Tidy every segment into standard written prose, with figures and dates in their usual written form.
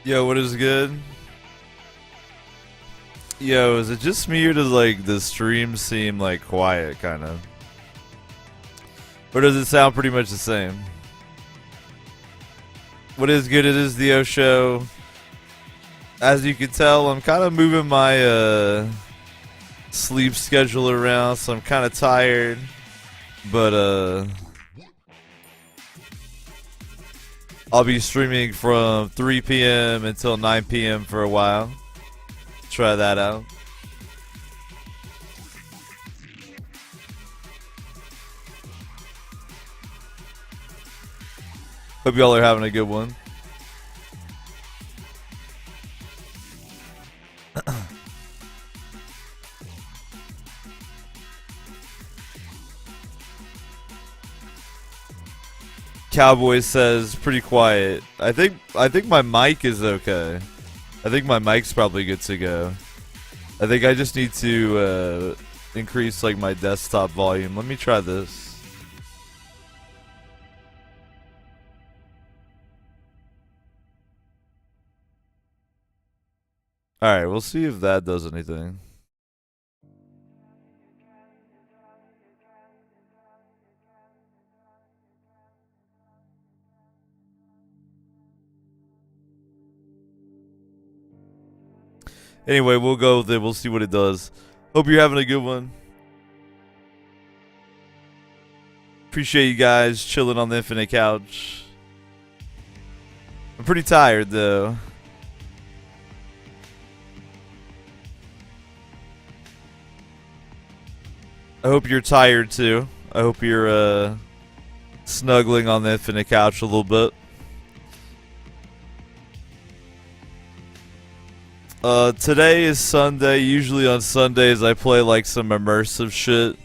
Yo, what is good? Yo, is it just me or does like the stream seem like quiet kind of? Or does it sound pretty much the same? What is good? It is the O show. As you can tell, I'm kind of moving my sleep schedule around, so I'm kind of tired. But I'll be streaming from 3 p.m. until 9 p.m. for a while. Try that out. Hope y'all are having a good one. Cowboy says pretty quiet. I think my mic is okay. I think my mic's probably good to go. I think I just need to increase like my desktop volume. Let me try this. Alright, we'll see if that does anything. Anyway, we'll go with it. We'll see what it does. Hope you're having a good one. Appreciate you guys chilling on the infinite couch. I'm pretty tired though. I hope you're tired too. I hope you're snuggling on the infinite couch a little bit. Today is Sunday. Usually on Sundays I play like some immersive shit.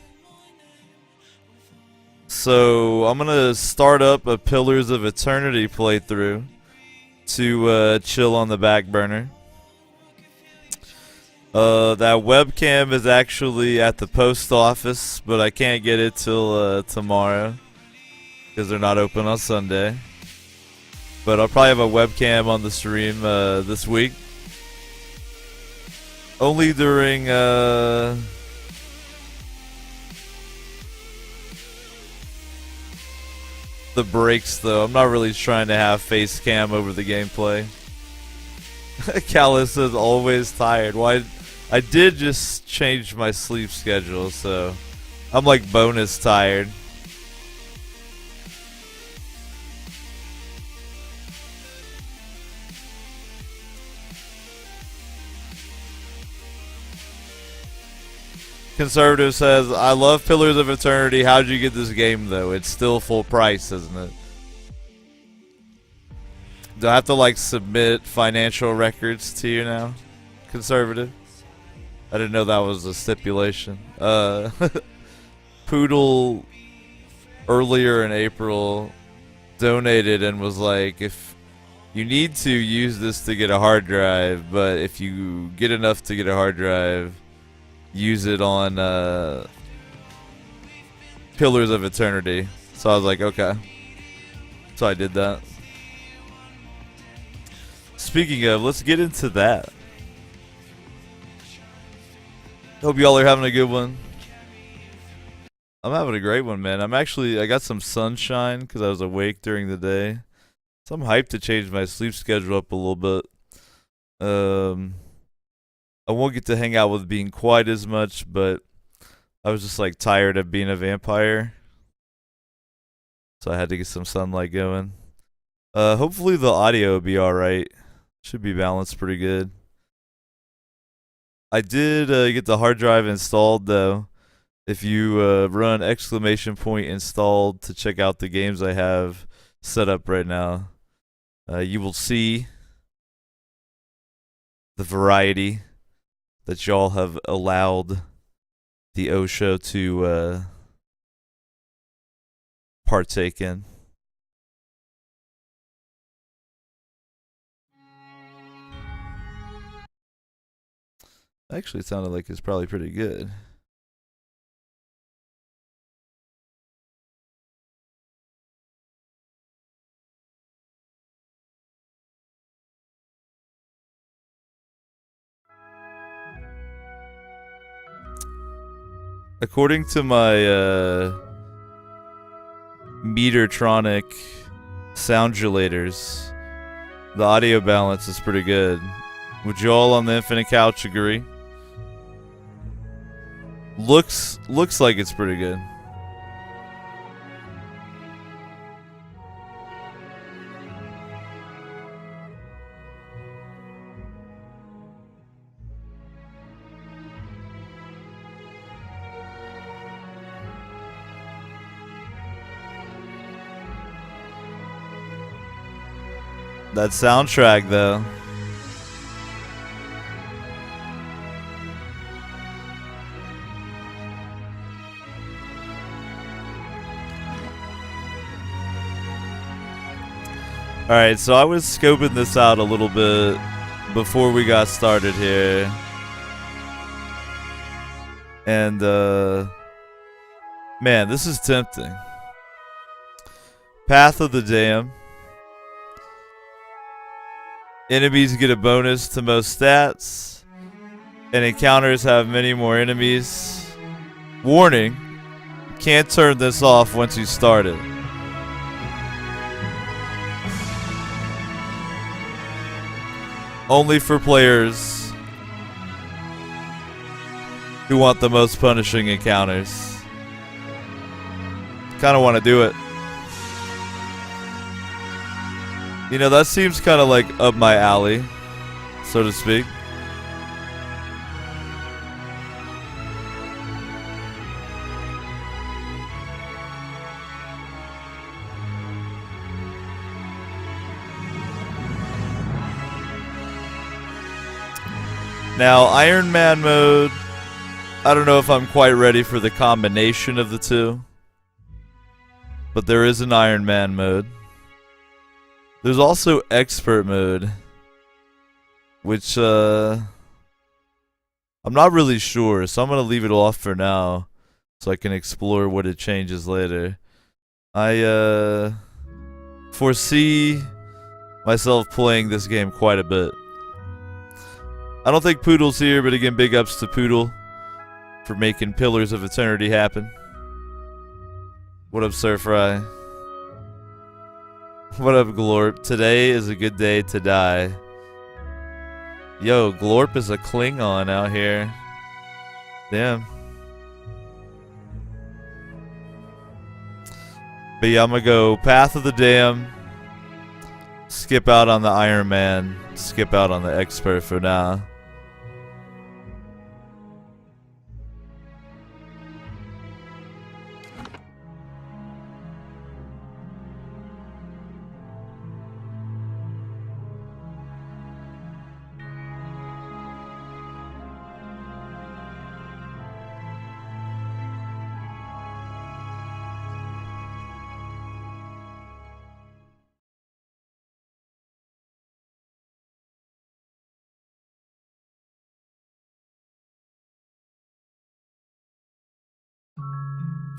So I'm gonna start up a Pillars of Eternity playthrough to chill on the back burner. That webcam is actually at the post office, but I can't get it till tomorrow because they're not open on Sunday. But I'll probably have a webcam on the stream this week. Only during the breaks, though. I'm not really trying to have face cam over the gameplay. Callus says always tired. Why? I did just change my sleep schedule, so I'm like bonus tired. Conservative says, I love Pillars of Eternity. How'd you get this game, though? It's still full price, isn't it? Do I have to, like, submit financial records to you now? Conservative? I didn't know that was a stipulation. Poodle, earlier in April, donated and was like, if you need to use this to get a hard drive, but if you get enough to get a hard drive, use it on Pillars of Eternity. So I was like, okay. So I did that. Speaking of, let's get into that. Hope y'all are having a good one. I'm having a great one, man. I got some sunshine because I was awake during the day. So I'm hyped to change my sleep schedule up a little bit. I won't get to hang out with Being quite as much, but I was just like tired of being a vampire. So I had to get some sunlight going. Hopefully the audio will be alright. Should be balanced pretty good. I did get the hard drive installed though. If you run !installed to check out the games I have set up right now, you will see the variety that y'all have allowed the O show to partake in. Actually, it sounded like it's probably pretty good. According to my Metertronic soundulators, the audio balance is pretty good. Would you all on the Infinite Couch agree? Looks like it's pretty good. That soundtrack, though. Alright, so I was scoping this out a little bit before we got started here. And, man, this is tempting. Path of the Dam. Enemies get a bonus to most stats, and encounters have many more enemies. Warning, can't turn this off once you start it. Only for players who want the most punishing encounters. Kinda want to do it. You know, that seems kind of like up my alley, so to speak. Now, Iron Man mode, I don't know if I'm quite ready for the combination of the two. But there is an Iron Man mode. There's also expert mode, which I'm not really sure, so I'm gonna leave it off for now so I can explore what it changes later. I foresee myself playing this game quite a bit. I don't think Poodle's here, but again, big ups to Poodle for making Pillars of Eternity happen. What up, Sir Fry? What up, Glorp? Today is a good day to die. Yo, Glorp is a Klingon out here. Damn. But yeah, I'm gonna go Path of the Dam. Skip out on the Iron Man. Skip out on the Expert for now.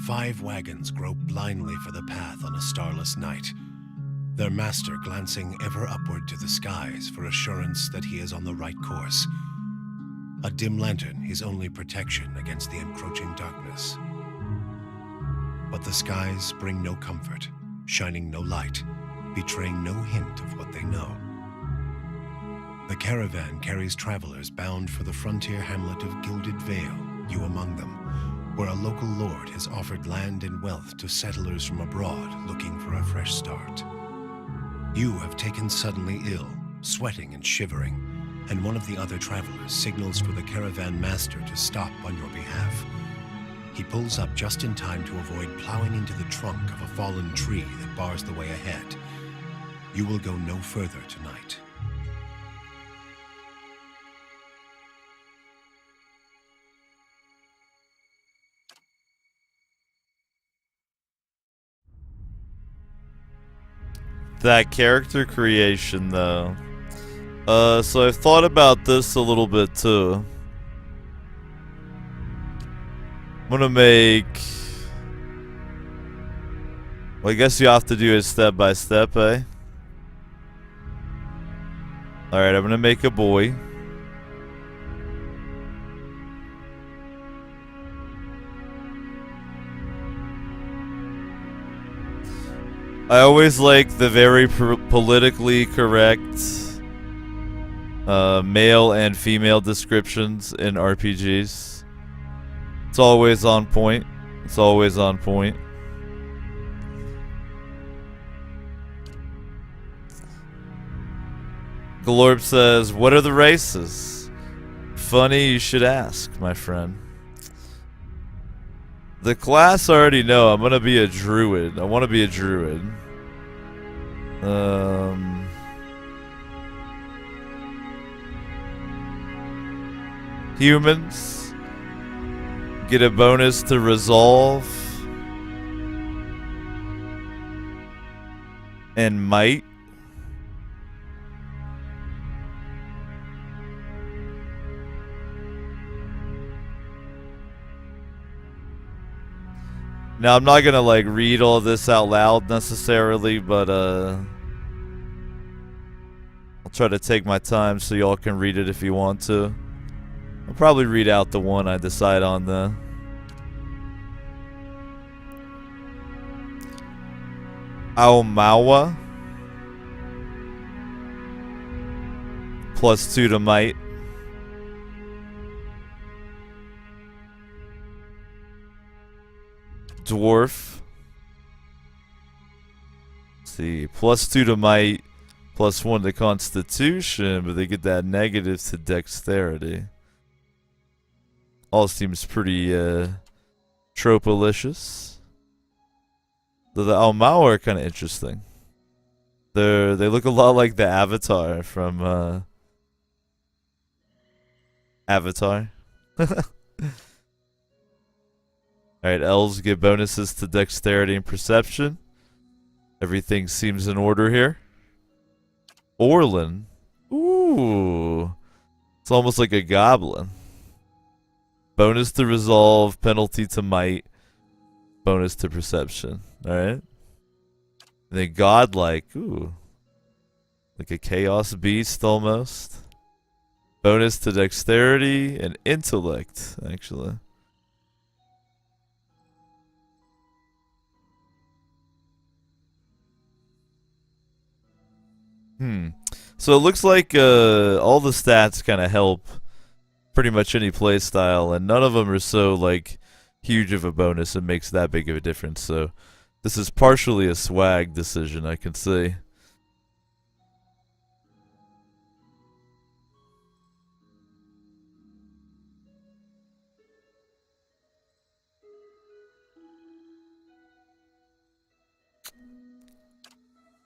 Five wagons grope blindly for the path on a starless night, their master glancing ever upward to the skies for assurance that he is on the right course. A dim lantern his only protection against the encroaching darkness. But the skies bring no comfort, shining no light, betraying no hint of what they know. The caravan carries travelers bound for the frontier hamlet of Gilded Vale, you among them, where a local lord has offered land and wealth to settlers from abroad looking for a fresh start. You have taken suddenly ill, sweating and shivering, and one of the other travelers signals for the caravan master to stop on your behalf. He pulls up just in time to avoid plowing into the trunk of a fallen tree that bars the way ahead. You will go no further tonight. That character creation, though. So I've thought about this a little bit, too. I'm gonna make... Well, I guess you have to do it step by step, eh? Alright, I'm gonna make a boy. I always like the very politically correct male and female descriptions in RPGs. It's always on point. It's always on point. Glorb says, what are the races? Funny you should ask, my friend. The class I already know. I'm gonna be a druid. I want to be a druid. Humans get a bonus to resolve and might. Now I'm not gonna like read all this out loud necessarily, but I'll try to take my time so y'all can read it if you want to. I'll probably read out the one I decide on though. Aomawa. +2 to might. Dwarf. Let's see, +2 to might, +1 to constitution, but they get that negative to dexterity. All seems pretty tropolicious. The Aomawa are kind of interesting. They look a lot like the Avatar from Avatar. Alright, elves get bonuses to dexterity and perception. Everything seems in order here. Orlin. Ooh. It's almost like a goblin. Bonus to resolve, penalty to might, bonus to perception. Alright. And then godlike. Ooh. Like a chaos beast almost. Bonus to dexterity and intellect, actually. So it looks like all the stats kind of help pretty much any play style, and none of them are so like huge of a bonus and makes that big of a difference. So this is partially a swag decision, I can see.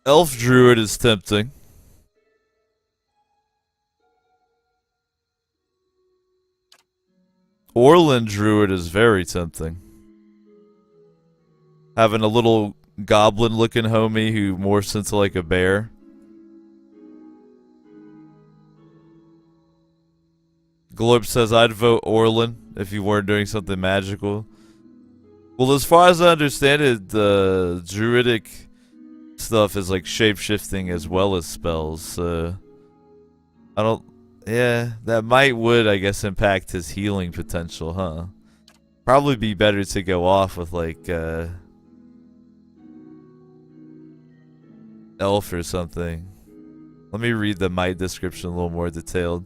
Elf druid is tempting. Orlin druid is very tempting. Having a little goblin looking homie who morphs into like a bear. Glorb says I'd vote Orlin if you weren't doing something magical. Well, as far as I understand it, the druidic stuff is like shape-shifting as well as spells. I don't... Yeah, that would, I guess, impact his healing potential, huh? Probably be better to go off with, like, elf or something. Let me read the might description a little more detailed.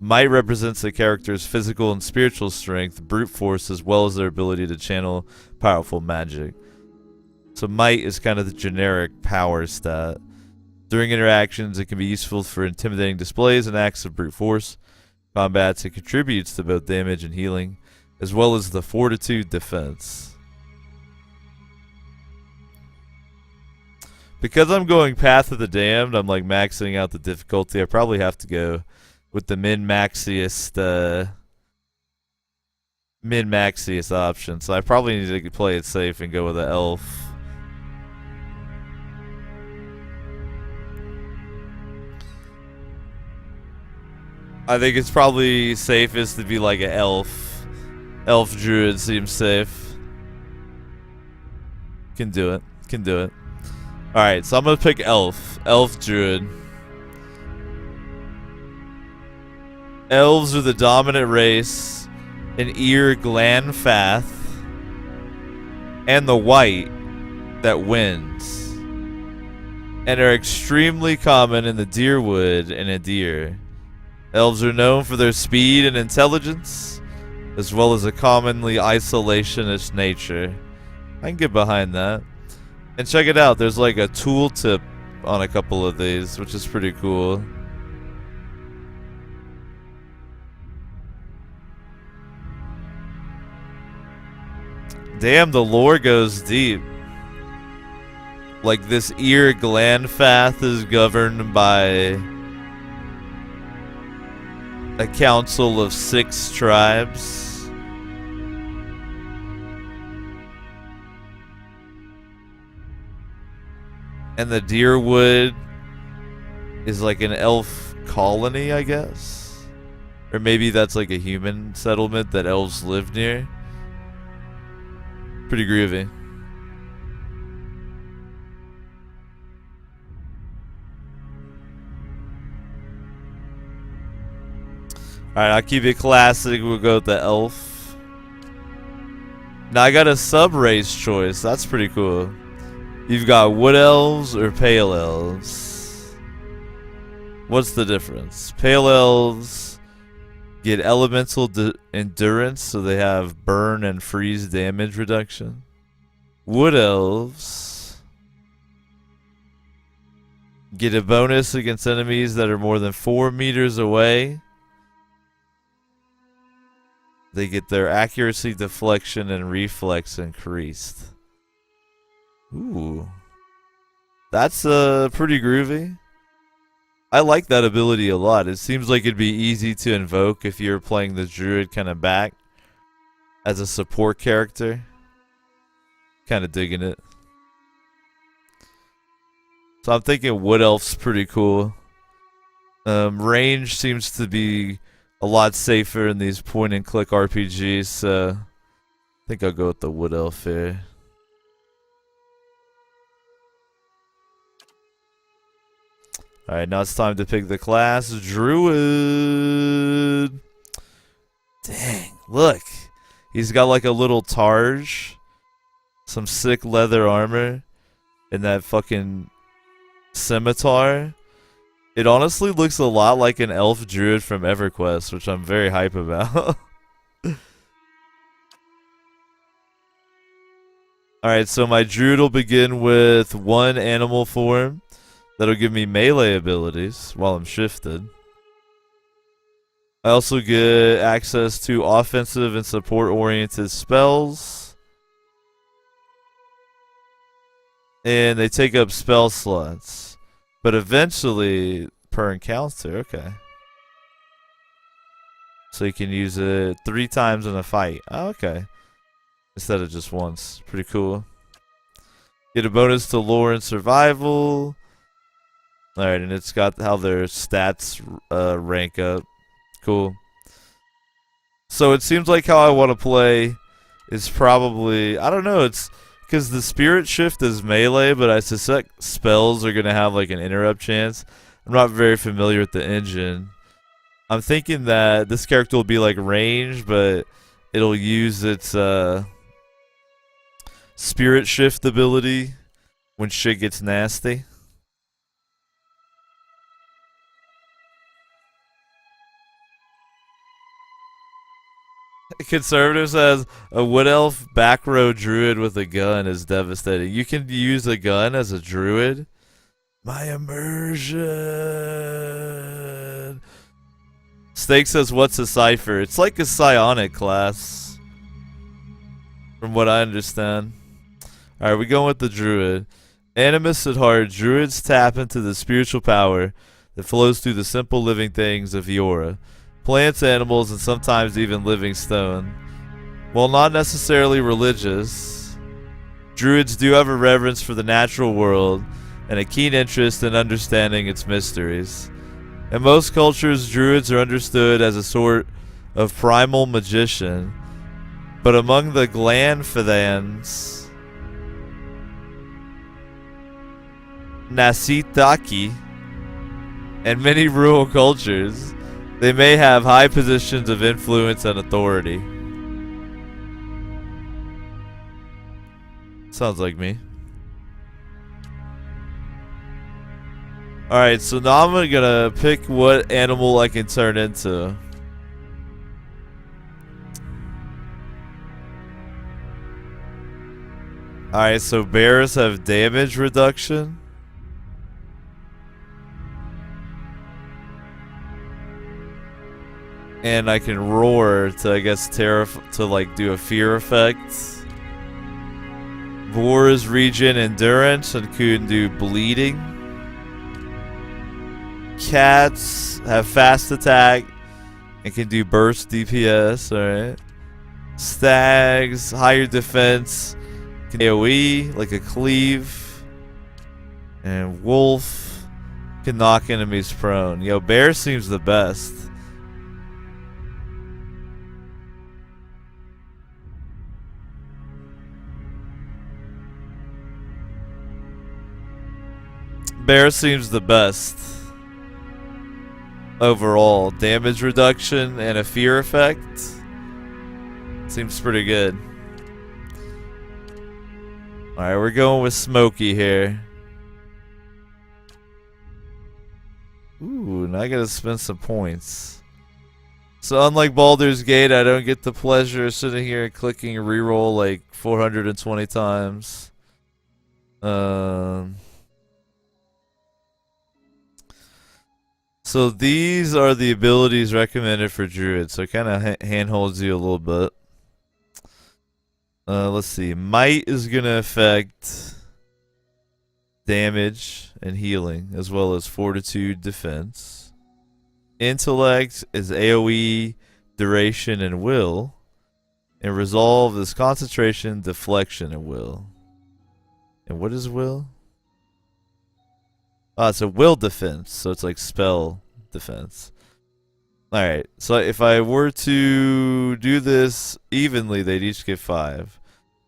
Might represents the character's physical and spiritual strength, brute force, as well as their ability to channel powerful magic. So might is kind of the generic power stat. During interactions, it can be useful for intimidating displays and acts of brute force. Combats, it contributes to both damage and healing, as well as the fortitude defense. Because I'm going Path of the Damned, I'm like maxing out the difficulty. I probably have to go with the min-maxiest option. So I probably need to play it safe and go with the elf. I think it's probably safest to be like an elf. Elf druid seems safe. Can do it. Can do it. Alright, so I'm gonna pick elf. Elf druid. Elves are the dominant race in Ear Glanfath and the white that wins. and are extremely common in the deer wood and a deer. Elves are known for their speed and intelligence, as well as a commonly isolationist nature. I can get behind that. And check it out, there's like a tooltip on a couple of these, which is pretty cool. Damn, the lore goes deep. Like, this ear Glanfath is governed by a council of 6 tribes. And the Deerwood is like an elf colony, I guess. Or maybe that's like a human settlement that elves live near. Pretty groovy. Alright, I'll keep it classic. We'll go with the elf. Now I got a sub-race choice. That's pretty cool. You've got wood elves or pale elves. What's the difference? Pale elves get elemental endurance, so they have burn and freeze damage reduction. Wood elves get a bonus against enemies that are more than 4 meters away. They get their accuracy, deflection, and reflex increased. Ooh. That's pretty groovy. I like that ability a lot. It seems like it'd be easy to invoke if you're playing the druid kind of back as a support character. Kind of digging it. So I'm thinking wood elf's pretty cool. Range seems to be a lot safer in these point and click RPGs, so I think I'll go with the wood elf here. Alright, now it's time to pick the class. Druid. Dang, look. He's got like a little targe. Some sick leather armor. And that fucking scimitar. It honestly looks a lot like an elf druid from EverQuest, which I'm very hype about. Alright, so my druid will begin with 1 animal form. That'll give me melee abilities while I'm shifted. I also get access to offensive and support-oriented spells. And they take up spell slots. But eventually, per encounter, okay. So you can use it 3 times in a fight. Oh, okay. Instead of just once. Pretty cool. Get a bonus to lore and survival. Alright, and it's got how their stats rank up. Cool. So it seems like how I want to play is probably... I don't know, it's... Because the spirit shift is melee, but I suspect spells are going to have like an interrupt chance. I'm not very familiar with the engine. I'm thinking that this character will be like range, but it'll use its spirit shift ability when shit gets nasty. Conservative says a wood elf back row druid with a gun is devastating. You can use a gun as a druid. My immersion. Steak says, what's a cipher? It's like a psionic class, from what I understand. Alright, we going with the druid. Animist at heart, druids tap into the spiritual power that flows through the simple living things of Yora. Plants, animals, and sometimes even living stone. While not necessarily religious, druids do have a reverence for the natural world and a keen interest in understanding its mysteries. In most cultures, druids are understood as a sort of primal magician, but among the Glanfidans, Nasitaki, and many rural cultures, they may have high positions of influence and authority. Sounds like me. Alright, so now I'm gonna pick what animal I can turn into. Alright, so bears have damage reduction. And I can roar to, I guess, to like do a fear effect. Boars regen endurance and can do bleeding. Cats have fast attack and can do burst DPS, alright. Stags, higher defense, can AoE, like a cleave. And wolf can knock enemies prone. Yo, bear seems the best. Bear seems the best. Overall, damage reduction and a fear effect seems pretty good. Alright, we're going with Smokey here. Ooh, now I gotta spend some points. So unlike Baldur's Gate, I don't get the pleasure of sitting here and clicking reroll like 420 times. So these are the abilities recommended for druids. So it kind of handholds you a little bit. Let's see. Might is gonna affect damage and healing, as well as fortitude, defense. Intellect is AoE, duration, and will. And resolve is concentration, deflection, and will. And what is will? Ah, it's a will defense, so it's like spell defense. Alright, so if I were to do this evenly, they'd each get 5.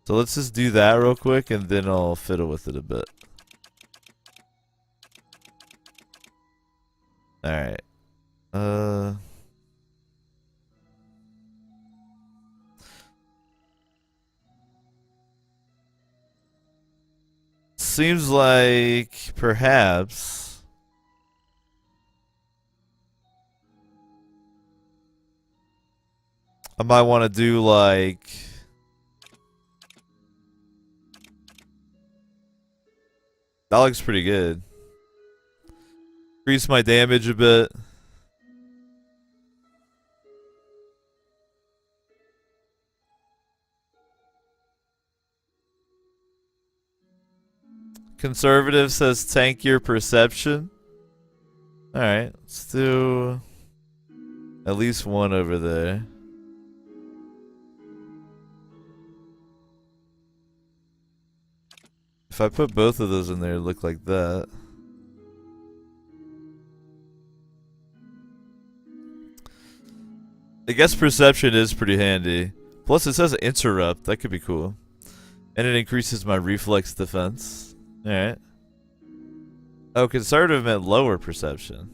So let's just do that real quick, and then I'll fiddle with it a bit. Alright. Seems like perhaps I might want to do like that looks pretty good. Increase my damage a bit. Conservative says tank your perception. Alright, let's do at least one over there. If I put both of those in there, it'd look like that. I guess perception is pretty handy. Plus it says interrupt, that could be cool. And it increases my reflex defense. Alright. Oh, conservative meant lower perception.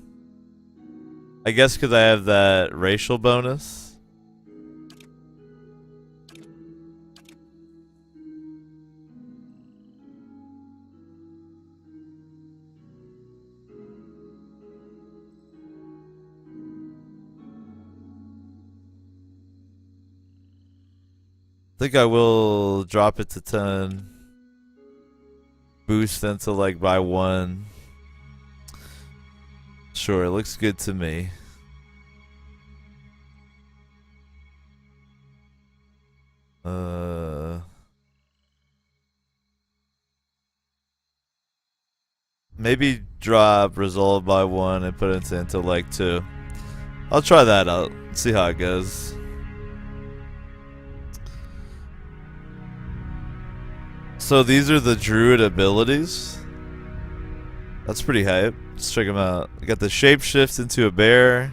I guess because I have that racial bonus. I think I will drop it to 10. Boost into like by 1. Sure, it looks good to me. Maybe drop resolve by 1 and put it into intellect 2. I'll try that out. See how it goes. So these are the druid abilities. That's pretty hype. Let's check them out. I got the shapeshift into a bear.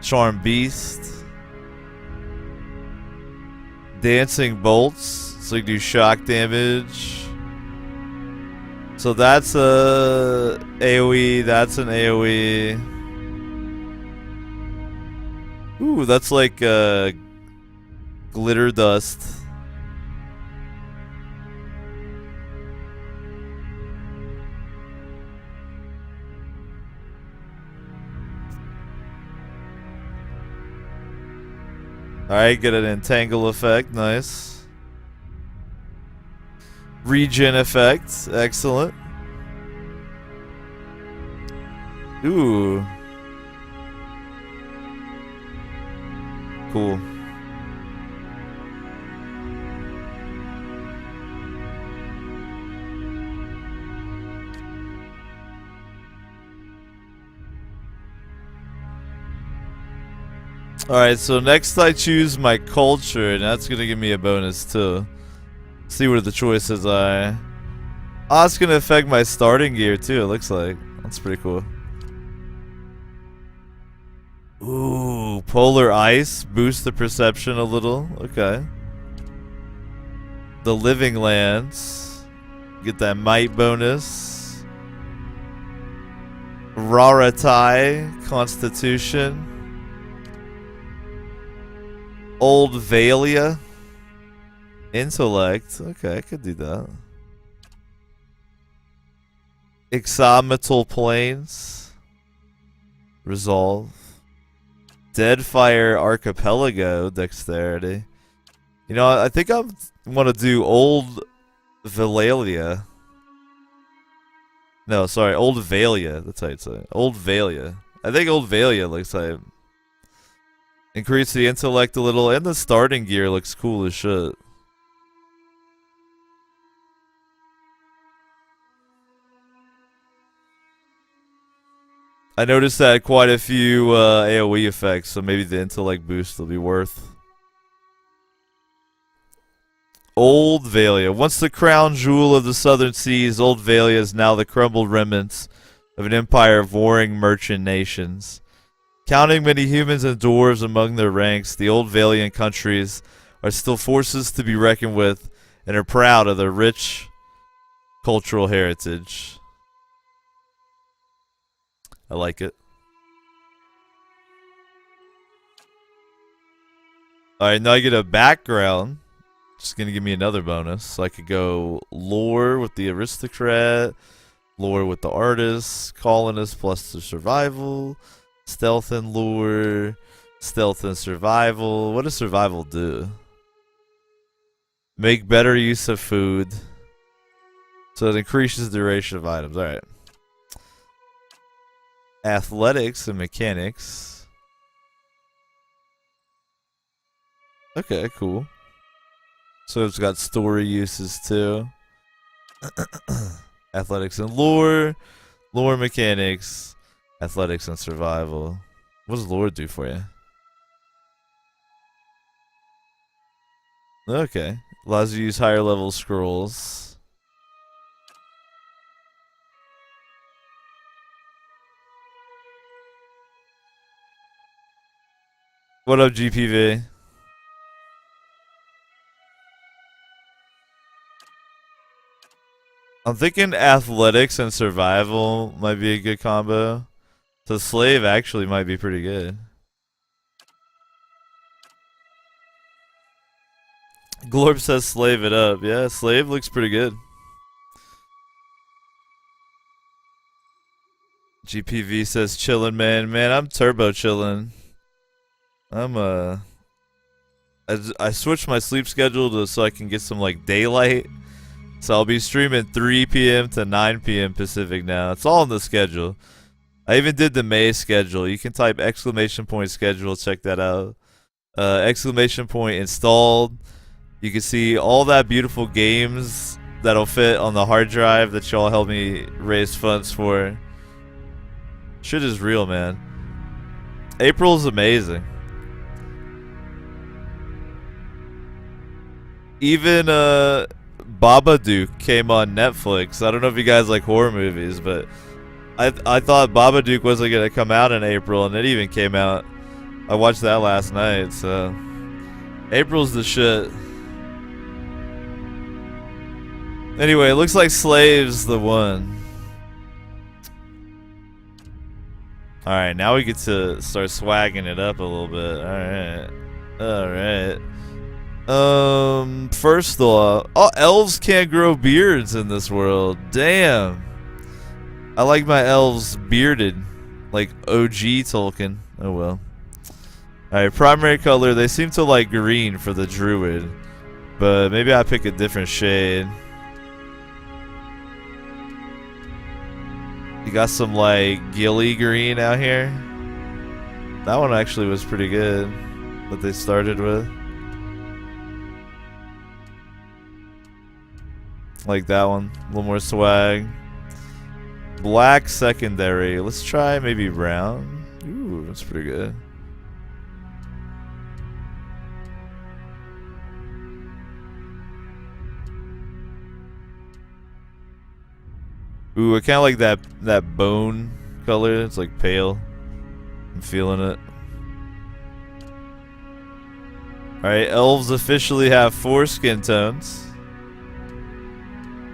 Charm beast. Dancing bolts. So you can do shock damage. So that's a AoE. That's an AoE. Ooh, that's like glitter dust. Alright, get an entangle effect. Nice. Regen effect. Excellent. Ooh. Cool. Alright, so next I choose my culture, and that's gonna give me a bonus too. See what the choices are. Oh, it's gonna affect my starting gear too, it looks like. That's pretty cool. Ooh, polar ice. Boost the perception a little. Okay. The living lands. Get that might bonus. Raratai. Constitution. Old Valia. Intellect. Okay, I could do that. Exometal Plains. Resolve. Deadfire Archipelago. Dexterity. You know, I think I want to do Old Valalia. No, sorry, Old Valia. That's how you'd say it. Old Valia. I think Old Valia looks like... Increase the intellect a little, and the starting gear looks cool as shit. I noticed that quite a few AoE effects, so maybe the intellect boost will be worth. Old Valia. Once the crown jewel of the southern seas, Old Valia is now the crumbled remnants of an empire of warring merchant nations. Counting many humans and dwarves among their ranks, the Old Valian countries are still forces to be reckoned with and are proud of their rich cultural heritage. I like it. Alright, now I get a background. Just gonna give me another bonus. So I could go lore with the aristocrat, lore with the artist, colonist plus the survival, stealth and lore, stealth and survival. What does survival do? Make better use of food. So it increases the duration of items. Alright. Athletics and mechanics. Okay, cool. So it's got story uses too. Athletics and lore. Lore mechanics. Athletics and survival. What does lore do for you? Okay. Allows you to use higher level scrolls. What up, GPV? I'm thinking athletics and survival might be a good combo. So slave actually might be pretty good. Glorb says slave it up. Yeah, slave looks pretty good. GPV says chillin', man. Man, I'm turbo chillin'. I switched my sleep schedule so I can get some like daylight. So I'll be streaming 3 p.m. to 9 p.m. Pacific now. It's all in the schedule. I even did the May schedule. You can type exclamation point schedule. Check that out. Exclamation point installed. You can see all that beautiful games that'll fit on the hard drive that y'all help me raise funds for. Shit is real, man. April's amazing. Even Babadook came on Netflix. I don't know if you guys like horror movies, but I thought Babadook wasn't gonna come out in April, and it even came out. I watched that last night, so April's the shit. Anyway, it looks like Slave's the one. Alright, now we get to start swagging it up a little bit. Alright. First off, oh, elves can't grow beards in this world. Damn. I like my elves bearded, like OG Tolkien. Oh well. Alright, primary color. They seem to like green for the druid. But maybe I pick a different shade. You got some like gilly green out here. That one actually was pretty good that they started with. Like that one. A little more swag. Black secondary. Let's try maybe brown. Ooh, that's pretty good. Ooh, I kind of like that bone color. It's like pale. I'm feeling it. Alright, elves officially have 4 skin tones.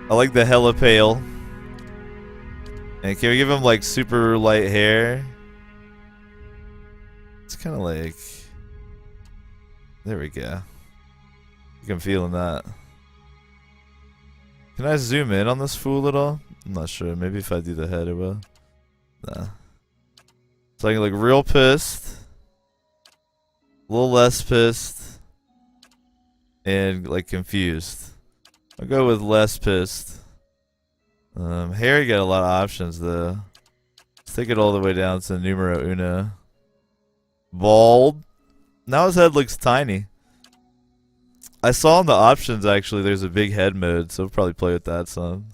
I like the hella pale. And can we give him like super light hair? It's kind of like... There we go. I think I'm feeling that. Can I zoom in on this fool at all? I'm not sure. Maybe if I do the head it will. Nah. So I can look real pissed. A little less pissed. And like confused. I'll go with less pissed. Harry got a lot of options though. Let's take it all the way down to numero uno. Bald. Now his head looks tiny. I saw in the options actually there's a big head mode, so we'll probably play with that some.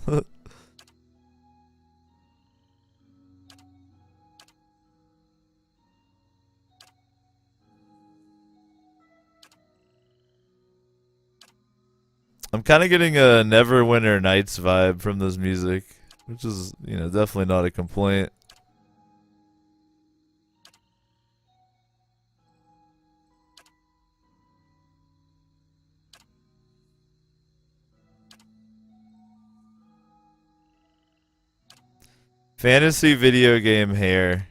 I'm kind of getting a Neverwinter Nights vibe from this music, which is, you know, definitely not a complaint. Fantasy video game hair.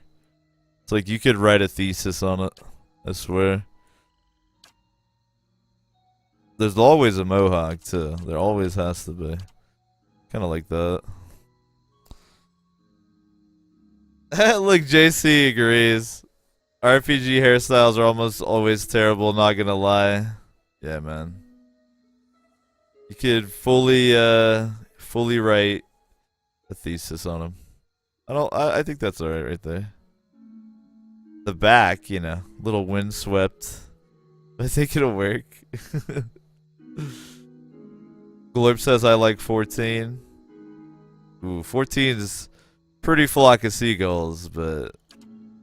It's like you could write a thesis on it. I swear. There's always a mohawk too. There always has to be. Kind of like that. Look, JC agrees. RPG hairstyles are almost always terrible, not gonna lie. Yeah, man. You could fully write a thesis on them. I think that's alright right there. The back, you know, little windswept. I think it'll work. Glorp says I like 14. Ooh, 14 is pretty flock of seagulls, but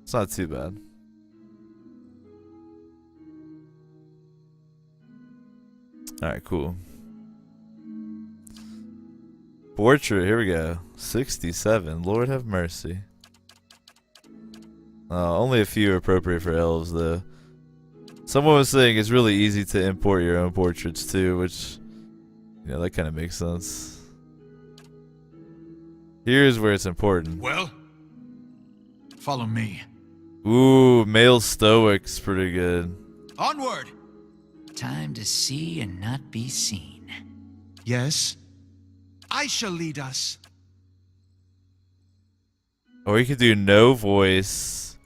it's not too bad. Alright, cool. Portrait, here we go. 67. Lord have mercy. Only a few are appropriate for elves, though. Someone was saying it's really easy to import your own portraits, too, which, you know, that kind of makes sense. Here's where it's important. Well, follow me. Ooh, male stoic's pretty good. Onward! Time to see and not be seen. Yes, I shall lead us. Or you could do no voice.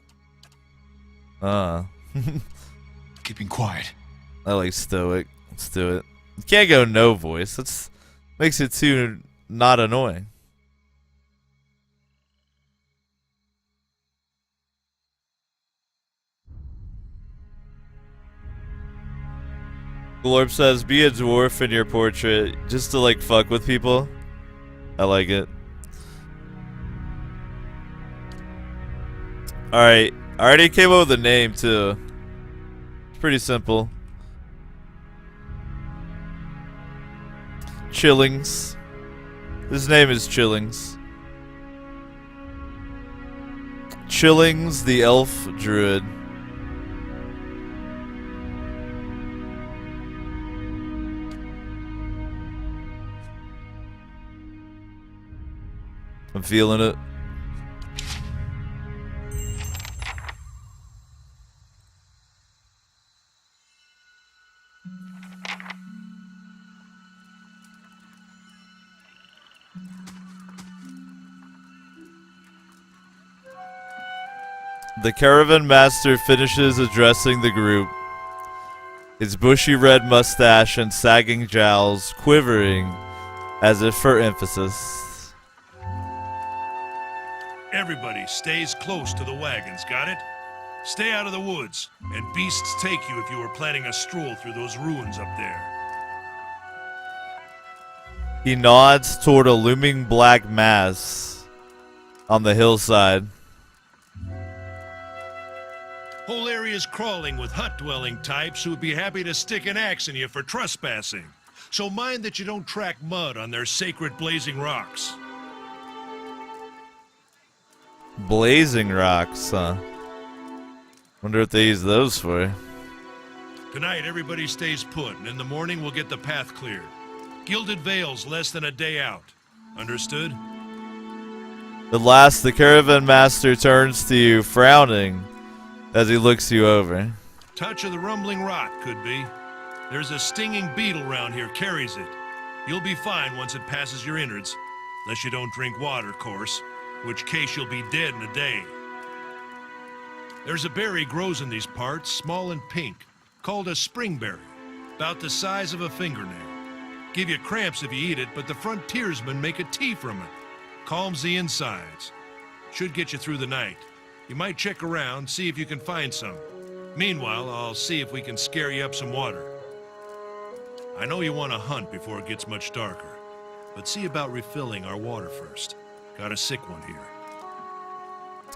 Keeping quiet. I like stoic. Let's do it. You can't go no voice. That's makes it too not annoying. Glorp says, be a dwarf in your portrait just to like fuck with people. I like it. Alright. I already came up with a name too. It's pretty simple. Chillings. His name is Chillings. Chillings the elf druid. I'm feeling it. The caravan master finishes addressing the group, his bushy red mustache and sagging jowls quivering as if for emphasis. Everybody stays close to the wagons, got it? Stay out of the woods, and beasts take you if you are planning a stroll through those ruins up there. He nods toward a looming black mass on the hillside. Whole area's crawling with hut-dwelling types who would be happy to stick an axe in you for trespassing. So mind that you don't track mud on their sacred blazing rocks. Blazing rocks, huh? Wonder what they use those for. Tonight, everybody stays put, and in the morning we'll get the path cleared. Gilded Vale's less than a day out. Understood? At last, the caravan master turns to you, frowning as he looks you over. Touch of the rumbling rot, could be. There's a stinging beetle round here, carries it. You'll be fine once it passes your innards. Unless you don't drink water, course. In which case you'll be dead in a day. There's a berry grows in these parts, small and pink, called a springberry, about the size of a fingernail. Give you cramps if you eat it, but the frontiersmen make a tea from it. Calms the insides. Should get you through the night. You might check around, see if you can find some. Meanwhile, I'll see if we can scare you up some water. I know you want to hunt before it gets much darker, but see about refilling our water first. Got a sick one here.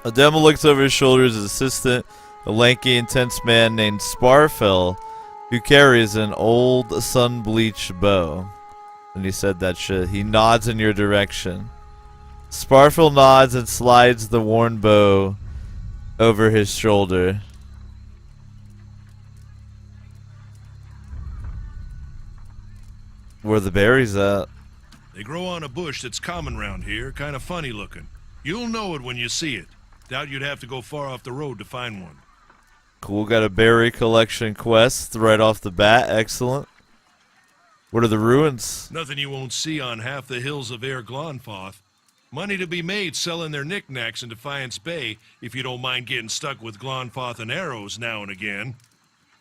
Adema looks over his shoulder at his assistant, a lanky, intense man named Sparfell, who carries an old, sun-bleached bow. And he said that shit. He nods in your direction. Sparfell nods and slides the worn bow over his shoulder. Where the berries at? They grow on a bush that's common round here, kind of funny looking. You'll know it when you see it. Doubt you'd have to go far off the road to find one. Cool, got a berry collection quest right off the bat. Excellent. What are the ruins? Nothing you won't see on half the hills of Air Glonfoth. Money to be made selling their knickknacks in Defiance Bay, if you don't mind getting stuck with Glonfoth and arrows now and again.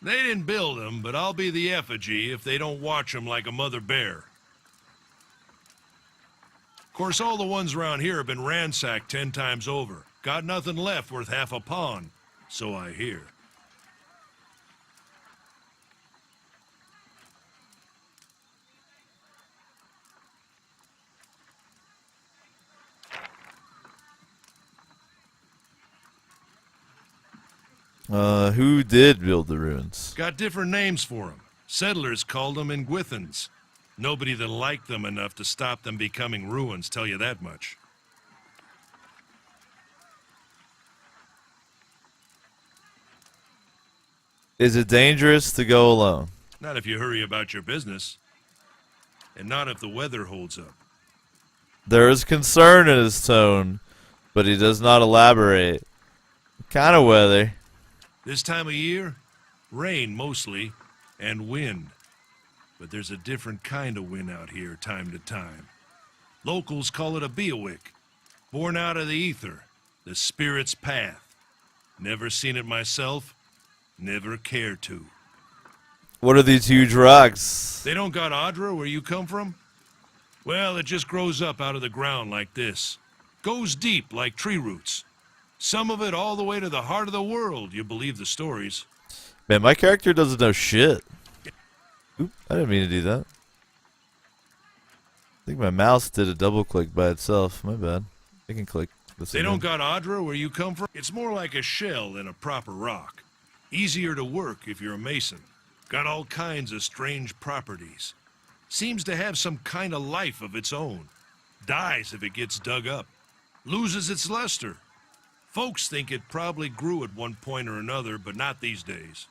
They didn't build them, but I'll be the effigy if they don't watch them like a mother bear. Of course, all the ones around here have been ransacked 10 times over. Got nothing left worth half a pawn, so I hear. Who did build the ruins? Got different names for them. Settlers called them Ingwithans. Nobody that liked them enough to stop them becoming ruins, tell you that much. Is it dangerous to go alone? Not if you hurry about your business. And not if the weather holds up. There is concern in his tone, but he does not elaborate. What kind of weather? This time of year, rain mostly, and wind. But there's a different kind of wind out here time to time. Locals call it a beawick, born out of the ether, the spirit's path. Never seen it myself, never care to. What are these huge rocks? They don't got Audra where you come from? Well, it just grows up out of the ground like this. Goes deep like tree roots. Some of it all the way to the heart of the world, you believe the stories. Man, my character doesn't know shit. Oop, I didn't mean to do that. I think my mouse did a double click by itself. My bad. I can click this They again. don't got Audra where you come from? It's more like a shell than a proper rock. Easier to work if you're a mason. Got all kinds of strange properties. Seems to have some kind of life of its own. Dies if it gets dug up. Loses its luster. Folks think it probably grew at one point or another, but not these days.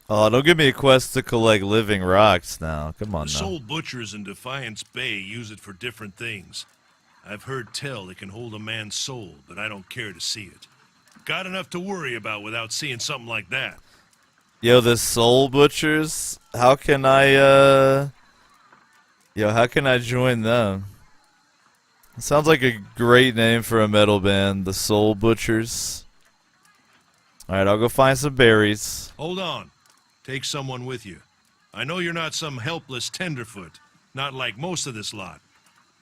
Oh, don't give me a quest to collect living rocks now. Come on The now. soul butchers in Defiance Bay use it for different things. I've heard tell it can hold a man's soul, but I don't care to see it. Got enough to worry about without seeing something like that. Yo, the Soul Butchers, how can I, how can I join them? It sounds like a great name for a metal band, the Soul Butchers. Alright, I'll go find some berries. Hold on. Take someone with you. I know you're not some helpless tenderfoot, not like most of this lot.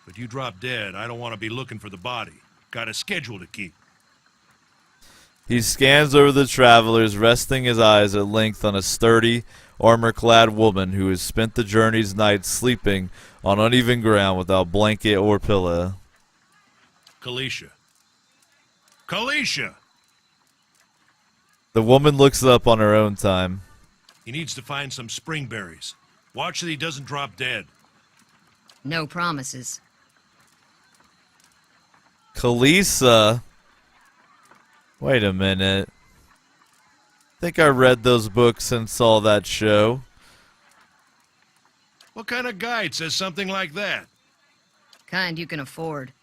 But you drop dead, I don't want to be looking for the body. Got a schedule to keep. He scans over the travelers, resting his eyes at length on a sturdy, armor-clad woman who has spent the journey's night sleeping on uneven ground without blanket or pillow. Kalisha. Kalisha! The woman looks up on her own time. He needs to find some spring berries. Watch that he doesn't drop dead. No promises. Kalisa. Wait a minute. I think I read those books and saw that show. What kind of guide says something like that? Kind you can afford.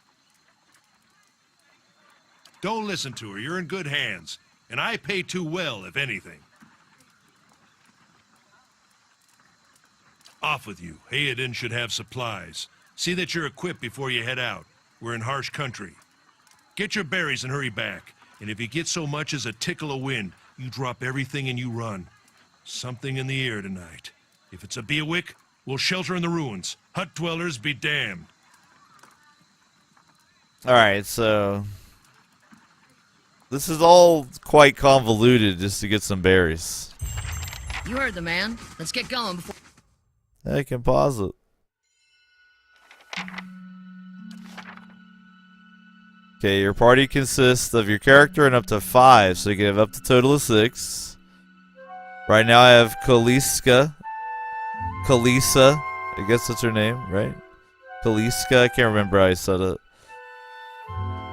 Don't listen to her. You're in good hands. And I pay too well, if anything. Off with you. Hayden should have supplies. See that you're equipped before you head out. We're in harsh country. Get your berries and hurry back. And if you get so much as a tickle of wind, you drop everything and you run. Something in the air tonight. If it's a Beawick, we'll shelter in the ruins. Hut dwellers be damned. Alright, so this is all quite convoluted just to get some berries. You heard the man. Let's get going before... I can pause it. Okay, your party consists of your character and up to 5, so you can have up to a total of 6. Right now I have Kalisa. I guess that's her name, right? Kaliska, I can't remember how I said it.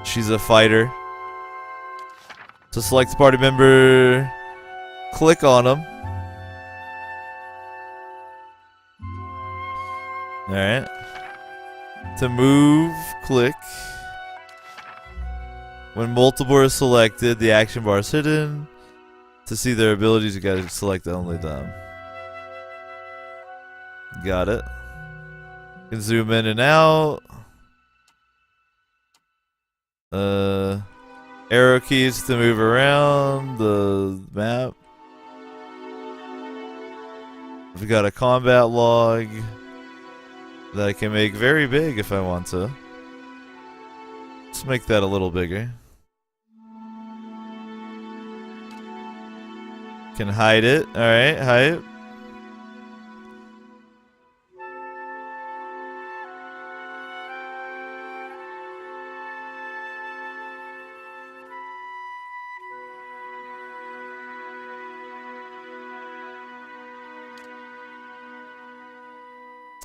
She's a fighter. To select the party member, click on them. Alright. To move, click. When multiple are selected, the action bar is hidden. To see their abilities, you gotta select only them. Got it. You can zoom in and out. Arrow keys to move around the map. We've got a combat log that I can make very big if I want to. Let's make that a little bigger. Can hide it. Alright, hide it.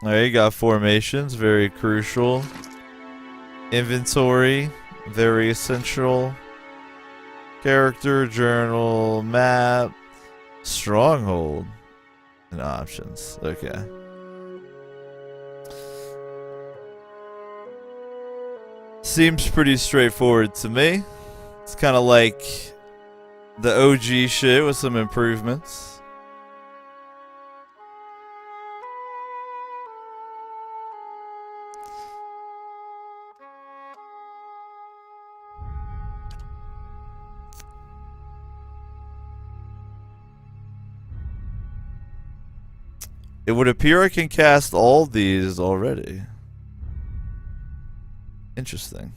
Alright, you got formations, very crucial. Inventory, very essential. Character, journal, map, stronghold, and options. Okay. Seems pretty straightforward to me. It's kind of like the OG shit with some improvements. It would appear I can cast all these already. Interesting.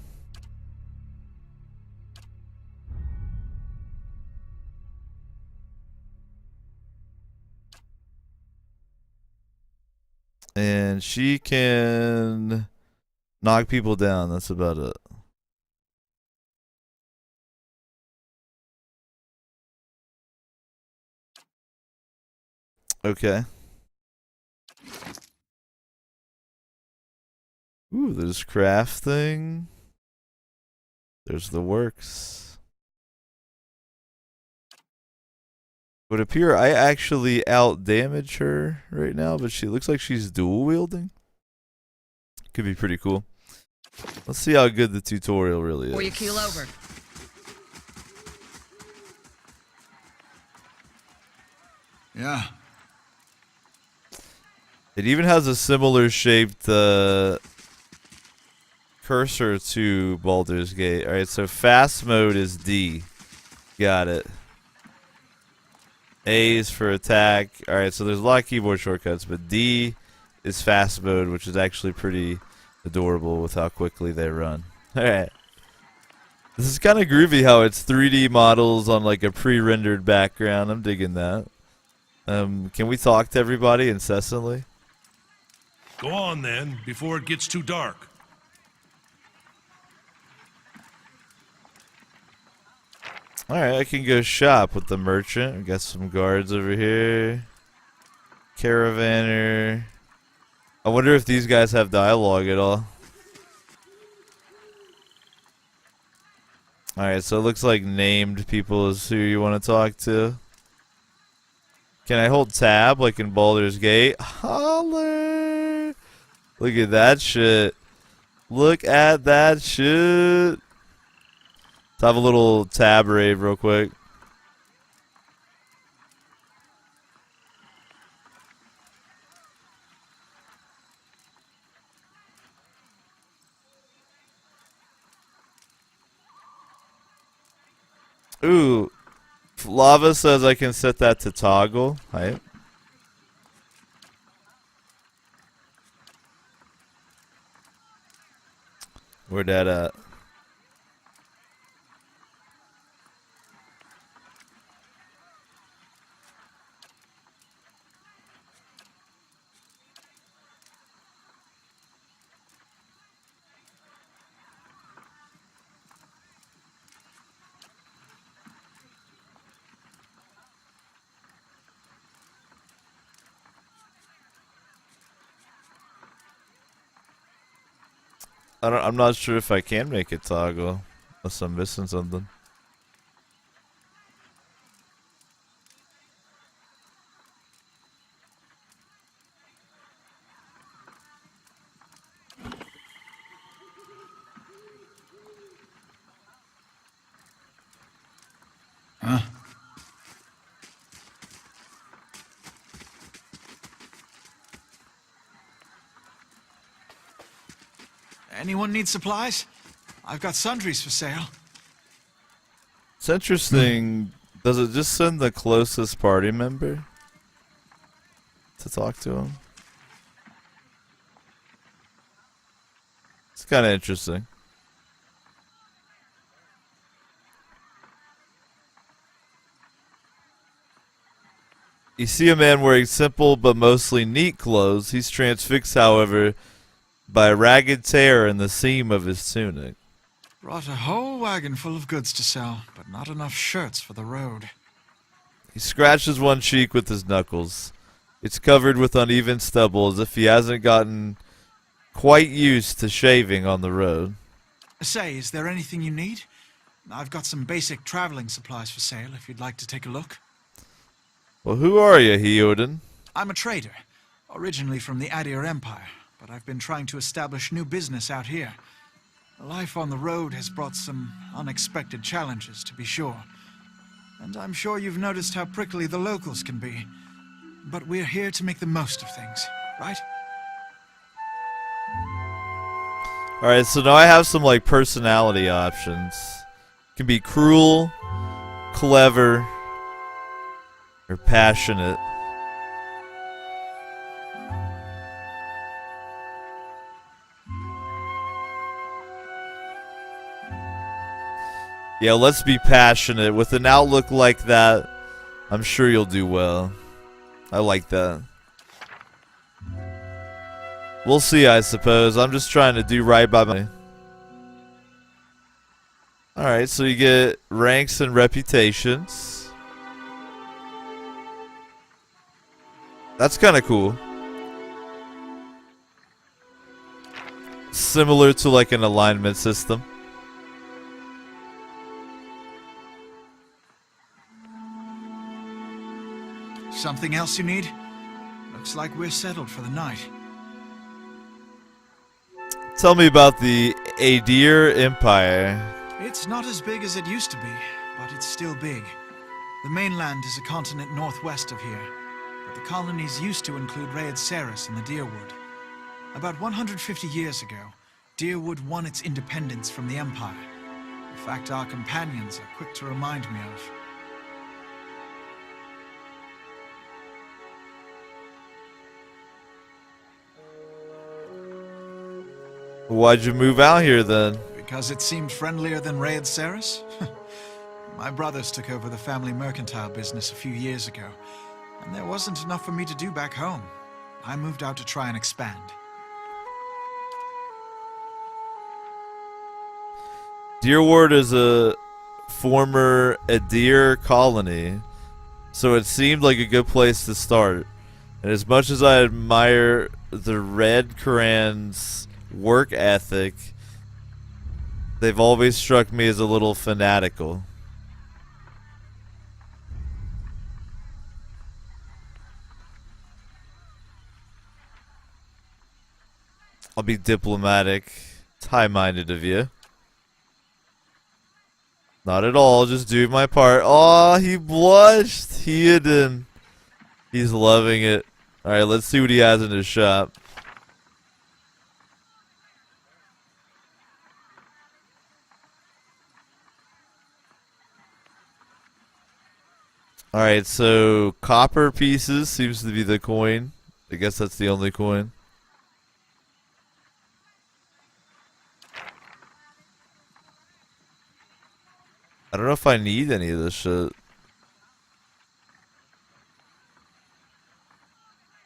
And she can knock people down. That's about it. Okay. Ooh, there's crafting. There's the works. It would appear I actually out-damage her right now, but she looks like she's dual-wielding. Could be pretty cool. Let's see how good the tutorial really is. Before you keel over. Yeah. It even has a similar shaped cursor to Baldur's Gate. Alright, so fast mode is D. Got it. A is for attack. Alright, so there's a lot of keyboard shortcuts, but D is fast mode, which is actually pretty adorable with how quickly they run. Alright. This is kind of groovy how it's 3D models on like a pre-rendered background. I'm digging that. Can we talk to everybody incessantly? Go on then, before it gets too dark. Alright, I can go shop with the merchant. We got some guards over here. Caravaner. I wonder if these guys have dialogue at all. Alright, so it looks like named people is who you want to talk to. Can I hold tab like in Baldur's Gate? Holler! Look at that shit. Look at that shit. Let's have a little tab rave real quick. Ooh. Lava says I can set that to toggle. Right. Where that at? I'm not sure if I can make it toggle, unless I'm missing something. Huh? Anyone need supplies? I've got sundries for sale. It's interesting. Does it just send the closest party member to talk to him? It's kind of interesting. You see a man wearing simple but mostly neat clothes. He's transfixed, however, by a ragged tear in the seam of his tunic. Brought a whole wagon full of goods to sell, but not enough shirts for the road. He scratches one cheek with his knuckles. It's covered with uneven stubble, as if he hasn't gotten quite used to shaving on the road. Say, is there anything you need? I've got some basic traveling supplies for sale if you'd like to take a look. Well, who are you, Heodin? I'm a trader, originally from the Adir Empire, but I've been trying to establish new business out here. Life on the road has brought some unexpected challenges, to be sure. And I'm sure you've noticed how prickly the locals can be. But we're here to make the most of things, right? Alright, so now I have some, like, personality options. Can be cruel, clever, or passionate. Yeah, let's be passionate. With an outlook like that, I'm sure you'll do well. I like that. We'll see, I suppose. I'm just trying to do right by my... Alright, so you get ranks and reputations. That's kind of cool. Similar to like an alignment system. Something else you need? Looks like we're settled for the night. Tell me about the Adir Empire. It's not as big as it used to be, but it's still big. The mainland is a continent northwest of here, but the colonies used to include Raed Ceres and the Deerwood. About 150 years ago, Deerwood won its independence from the Empire. A fact our companions are quick to remind me of. Why'd you move out here then? Because it seemed friendlier than Raid Ceres? My brothers took over the family mercantile business a few years ago, and there wasn't enough for me to do back home. I moved out to try and expand. Deerward is a former Adir colony, so it seemed like a good place to start. And as much as I admire the Red Koran's work ethic, they've always struck me as a little fanatical. I'll be diplomatic. It's high-minded of you. Not at all, just do my part. Oh, he blushed. Theoden. He's loving it. Alright, let's see what he has in his shop. Alright, so copper pieces seems to be the coin. I guess that's the only coin. I don't know if I need any of this shit.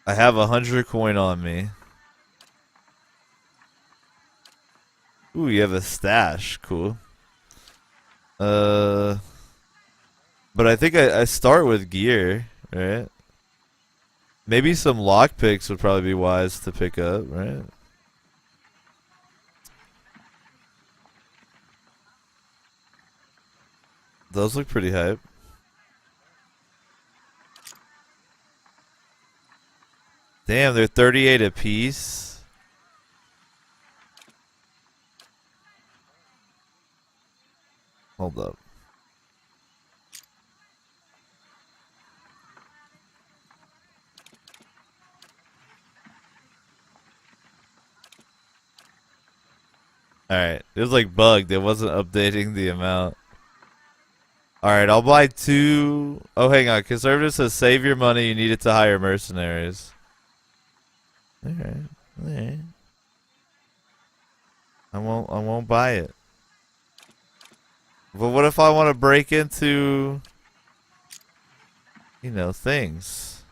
I have 100 coin on me. Ooh, you have a stash. Cool. But I think I start with gear, right? Maybe some lockpicks would probably be wise to pick up, right? Those look pretty hype. Damn, they're 38 apiece. Hold up. Alright, it was like bugged. It wasn't updating the amount. Alright, I'll buy 2. Oh, hang on. Conservative says save your money. You need it to hire mercenaries. Alright. Alright. I won't buy it. But what if I want to break into, you know, things?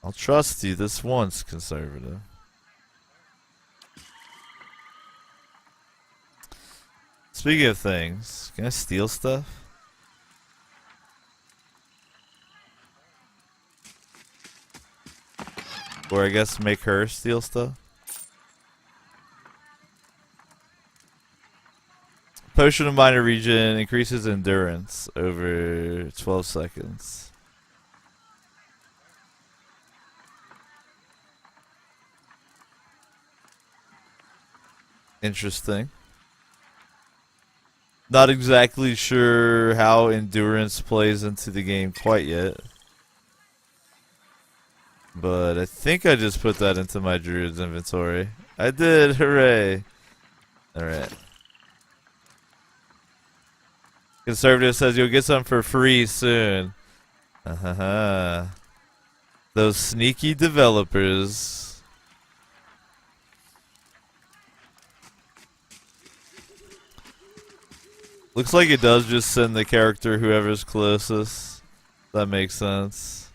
I'll trust you this once, conservative. Speaking of things, can I steal stuff? Or I guess make her steal stuff? Potion of minor regen increases endurance over 12 seconds. Interesting. Not exactly sure how endurance plays into the game quite yet. But I think I just put that into my druid's inventory. I did! Hooray! Alright. Conservative says you'll get some for free soon. Those sneaky developers. Looks like it does just send the character whoever's closest. That makes sense.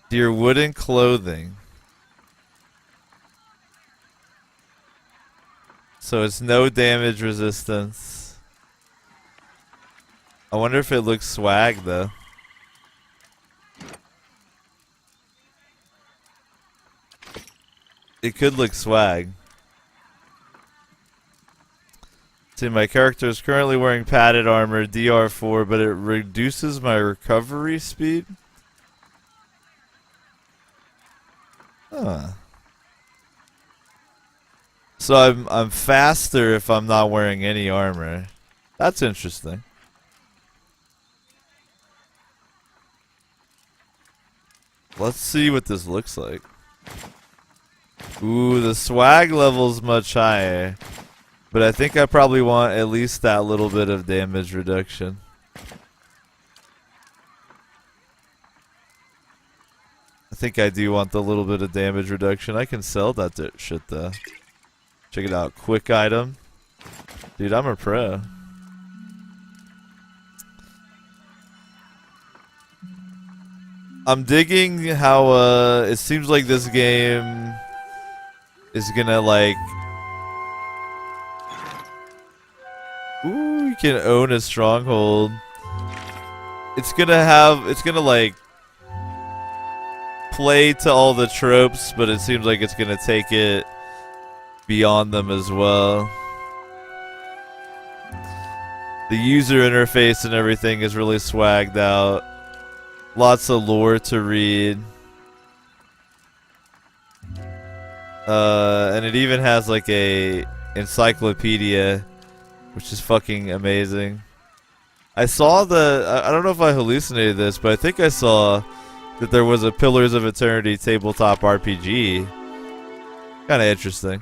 Dear wooden clothing. So it's no damage resistance. I wonder if it looks swag though. It could look swag. See, my character is currently wearing padded armor, DR4, but it reduces my recovery speed. Huh. So I'm faster if I'm not wearing any armor. That's interesting. Let's see what this looks like. Ooh, the swag level's much higher. But I think I probably want at least that little bit of damage reduction. I think I do want the little bit of damage reduction. I can sell that shit though. Check it out. Quick item. Dude, I'm a pro. I'm digging how it seems like this game is gonna like... Ooh, you can own a stronghold. It's gonna like play to all the tropes, but it seems like it's gonna take it beyond them as well. The user interface and everything is really swagged out. Lots of lore to read. And it even has like a encyclopedia, which is fucking amazing. I saw I don't know if I hallucinated this, but I think I saw that there was a Pillars of Eternity tabletop RPG. Kind of interesting.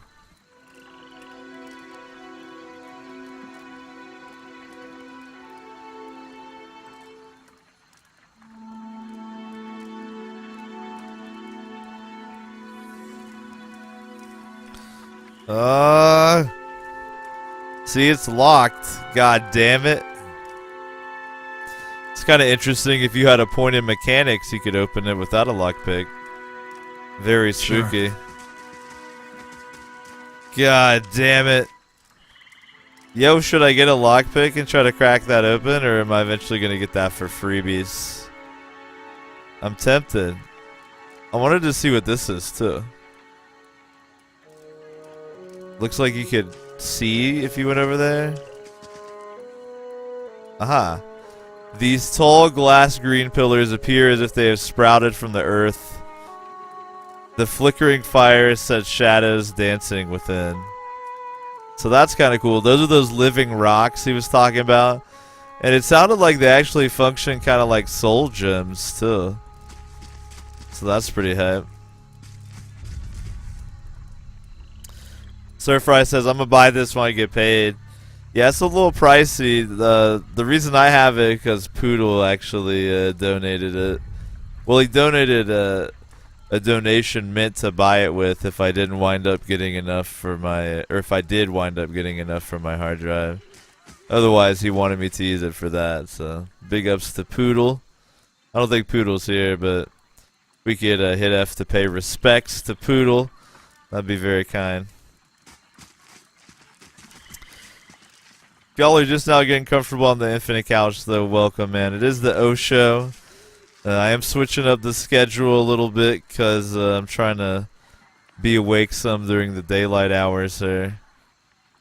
See, it's locked. God damn it. It's kind of interesting. If you had a point in mechanics, you could open it without a lockpick. Very spooky. Sure. God damn it. Yo, should I get a lockpick and try to crack that open, or am I eventually going to get that for freebies? I'm tempted. I wanted to see what this is, too. Looks like you could see if you went over there. Aha. These tall glass green pillars appear as if they have sprouted from the earth. The flickering fire sets shadows dancing within. So that's kind of cool. Those are those living rocks he was talking about. And it sounded like they actually function kind of like soul gems too. So that's pretty hype. Sir Fry says, I'm going to buy this when I get paid. Yeah, it's a little pricey. The reason I have it because Poodle actually donated it. Well, he donated a donation meant to buy it with if I didn't wind up getting enough for my... Or if I did wind up getting enough for my hard drive. Otherwise, he wanted me to use it for that. So, big ups to Poodle. I don't think Poodle's here, but we could hit F to pay respects to Poodle. That'd be very kind. If y'all are just now getting comfortable on the Infinite Couch, though, welcome, man. It is the O Show. I am switching up the schedule a little bit because I'm trying to be awake some during the daylight hours here.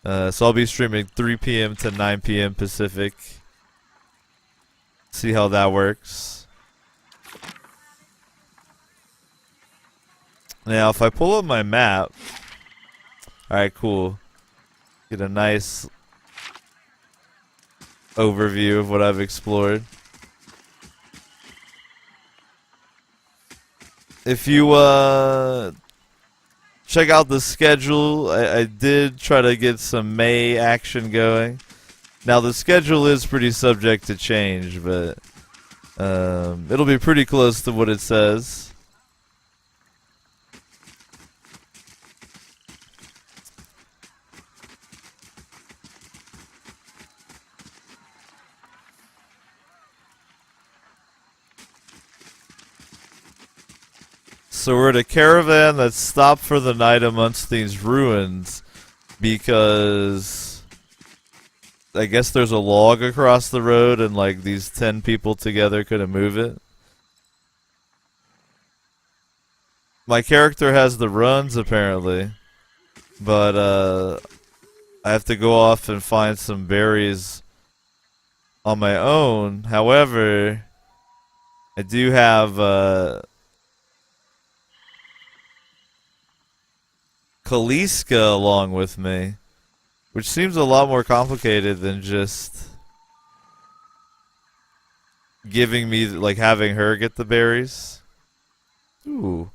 So I'll be streaming 3 p.m. to 9 p.m. Pacific. See how that works. Now, if I pull up my map... Alright, cool. Get a nice... overview of what I've explored. If you check out the schedule, I did try to get some May action going. Now the schedule is pretty subject to change, but it'll be pretty close to what it says. So we're at a caravan that stopped for the night amongst these ruins because I guess there's a log across the road and like these 10 people together couldn't move it. My character has the runs apparently, but I have to go off and find some berries on my own. However, I do have Kaliska along with me, which seems a lot more complicated than just giving me, like, having her get the berries. Ooh.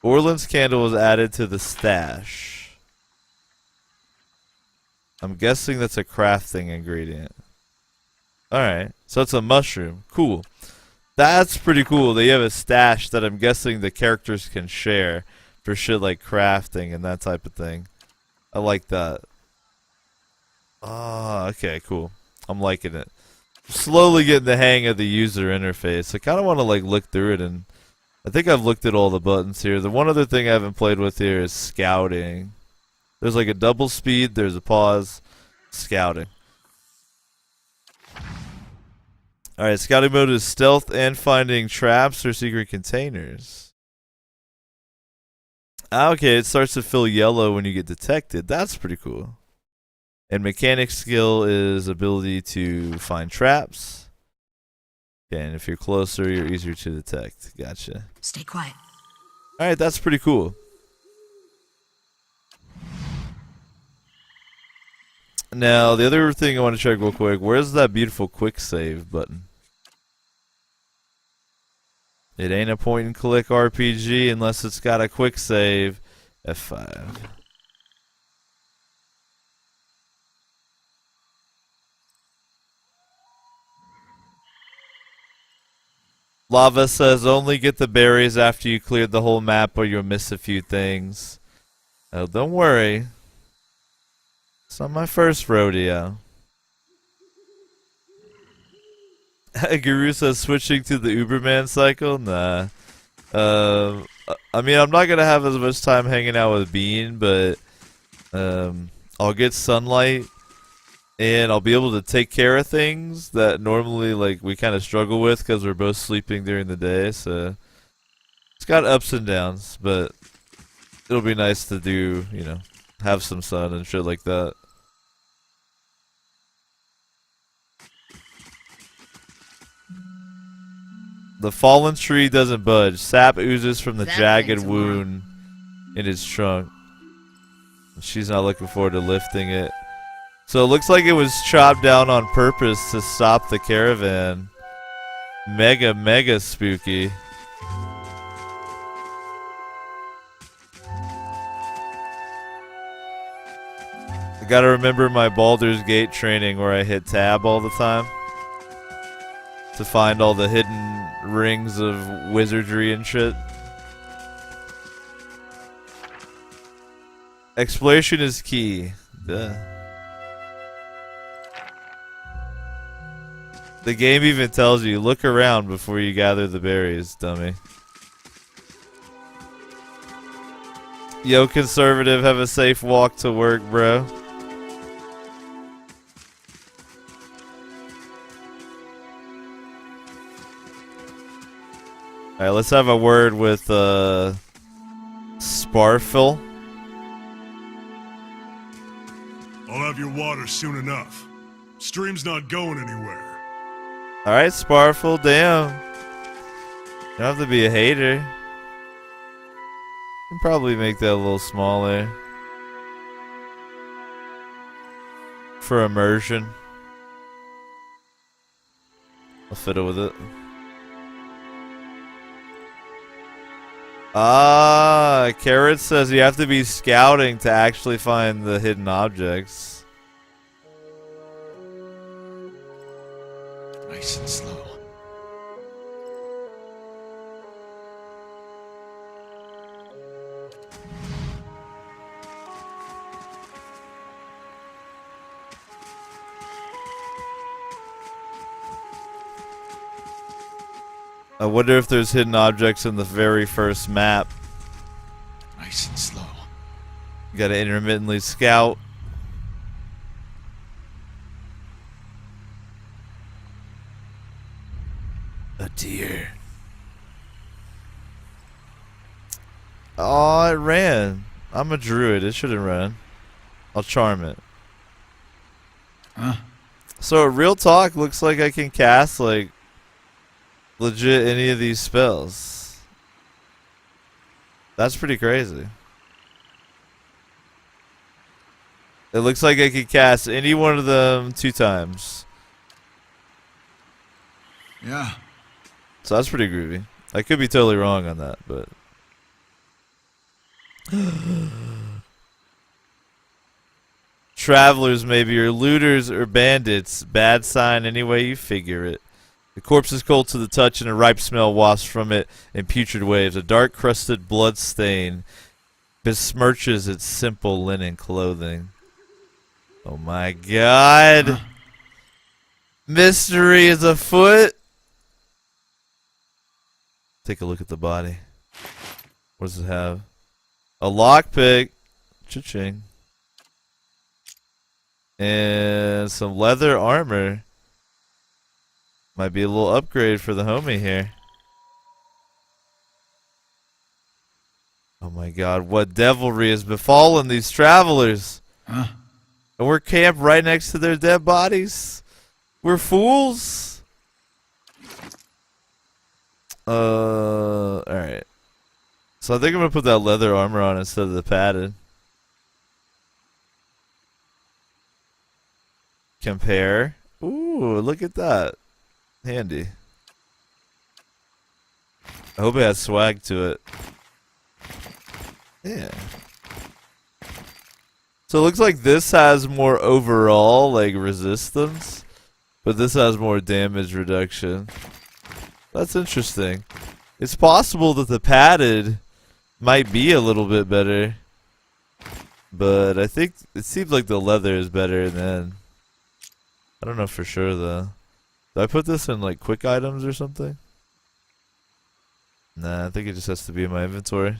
Orland's candle was added to the stash. I'm guessing that's a crafting ingredient. Alright, so it's a mushroom. Cool. That's pretty cool. They have a stash that I'm guessing the characters can share for shit like crafting and that type of thing. I like that. Ah, okay, cool. I'm liking it. Slowly getting the hang of the user interface. I kind of want to like look through it, and I think I've looked at all the buttons here. The one other thing I haven't played with here is scouting. There's like a double speed, there's a pause, scouting. Alright, scouting mode is stealth and finding traps or secret containers. Okay, it starts to fill yellow when you get detected. That's pretty cool. And mechanic skill is ability to find traps. Okay, and if you're closer, you're easier to detect. Gotcha. Stay quiet. Alright, that's pretty cool. Now, the other thing I want to check real quick, where's that beautiful quick save button? It ain't a point and click RPG unless it's got a quick save. F5. Lava says only get the berries after you cleared the whole map or you'll miss a few things. Oh, don't worry. It's not my first rodeo. Guru says switching to the Uberman cycle? Nah. I mean, I'm not going to have as much time hanging out with Bean, but I'll get sunlight and I'll be able to take care of things that normally like we kind of struggle with because we're both sleeping during the day. So it's got ups and downs, but it'll be nice to do, you know, have some sun and shit like that. The fallen tree doesn't budge. Sap oozes from the That jagged thing's wound in its trunk. She's not looking forward to lifting it. So it looks like it was chopped down on purpose to stop the caravan. Mega, mega spooky. I gotta remember my Baldur's Gate training where I hit tab all the time to find all the hidden rings of wizardry and shit. Exploration is key. Duh. The game even tells you, look around before you gather the berries, dummy. Yo, conservative, have a safe walk to work, bro. Alright, let's have a word with Sparfil. I'll have your water soon enough. Stream's not going anywhere. Alright, Sparfil, damn. You don't have to be a hater. You can probably make that a little smaller. For immersion. I'll fiddle with it. Ah, Carrot says you have to be scouting to actually find the hidden objects. Nice and slow. I wonder if there's hidden objects in the very first map. Nice and slow. You gotta intermittently scout. A deer. Oh, it ran. I'm a druid. It shouldn't run. I'll charm it. Huh? So, real talk, looks like I can cast, like, legit any of these spells. That's pretty crazy. It looks like I could cast any one of them 2 times. Yeah. So that's pretty groovy. I could be totally wrong on that, but... Travelers maybe, or looters or bandits. Bad sign any way you figure it. The corpse is cold to the touch, and a ripe smell wafts from it in putrid waves. A dark crusted blood stain besmirches its simple linen clothing. Oh my god! Mystery is afoot! Take a look at the body. What does it have? A lockpick. Cha-ching. And some leather armor. Might be a little upgrade for the homie here. Oh my god, what devilry has befallen these travelers? Huh? And we're camped right next to their dead bodies. We're fools. Alright. So I think I'm gonna put that leather armor on instead of the padded. Compare. Ooh, look at that. Handy. I hope it has swag to it. Yeah. So it looks like this has more overall, like, resistance. But this has more damage reduction. That's interesting. It's possible that the padded might be a little bit better. But I think it seems like the leather is better than... I don't know for sure, though. Did I put this in, like, quick items or something? Nah, I think it just has to be in my inventory.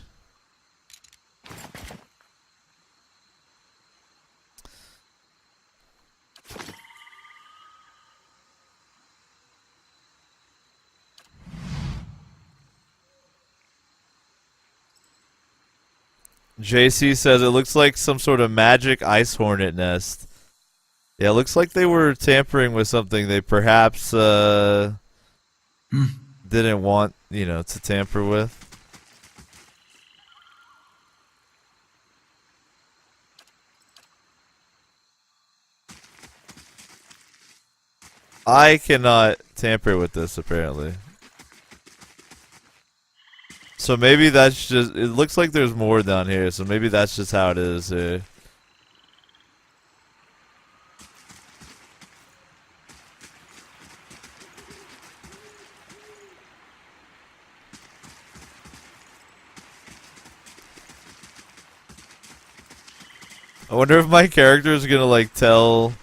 JC says it looks like some sort of magic ice hornet nest. Yeah, it looks like they were tampering with something they perhaps didn't want, you know, to tamper with. I cannot tamper with this, apparently. So maybe that's just... It looks like there's more down here, so maybe that's just how it is here. I wonder if my character is gonna, like, tell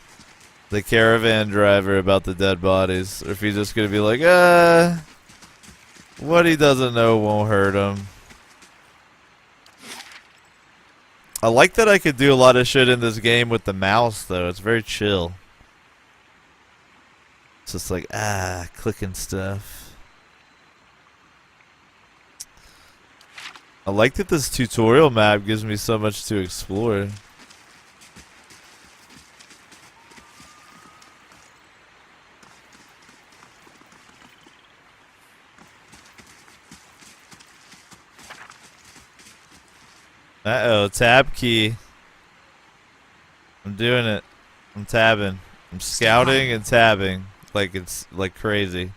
the caravan driver about the dead bodies, or if he's just gonna be like, what he doesn't know won't hurt him. I like that I could do a lot of shit in this game with the mouse, though. It's very chill. It's just like, clicking stuff. I like that this tutorial map gives me so much to explore. Uh-oh, tab key. I'm doing it. I'm tabbing. I'm scouting and tabbing. Like it's like crazy.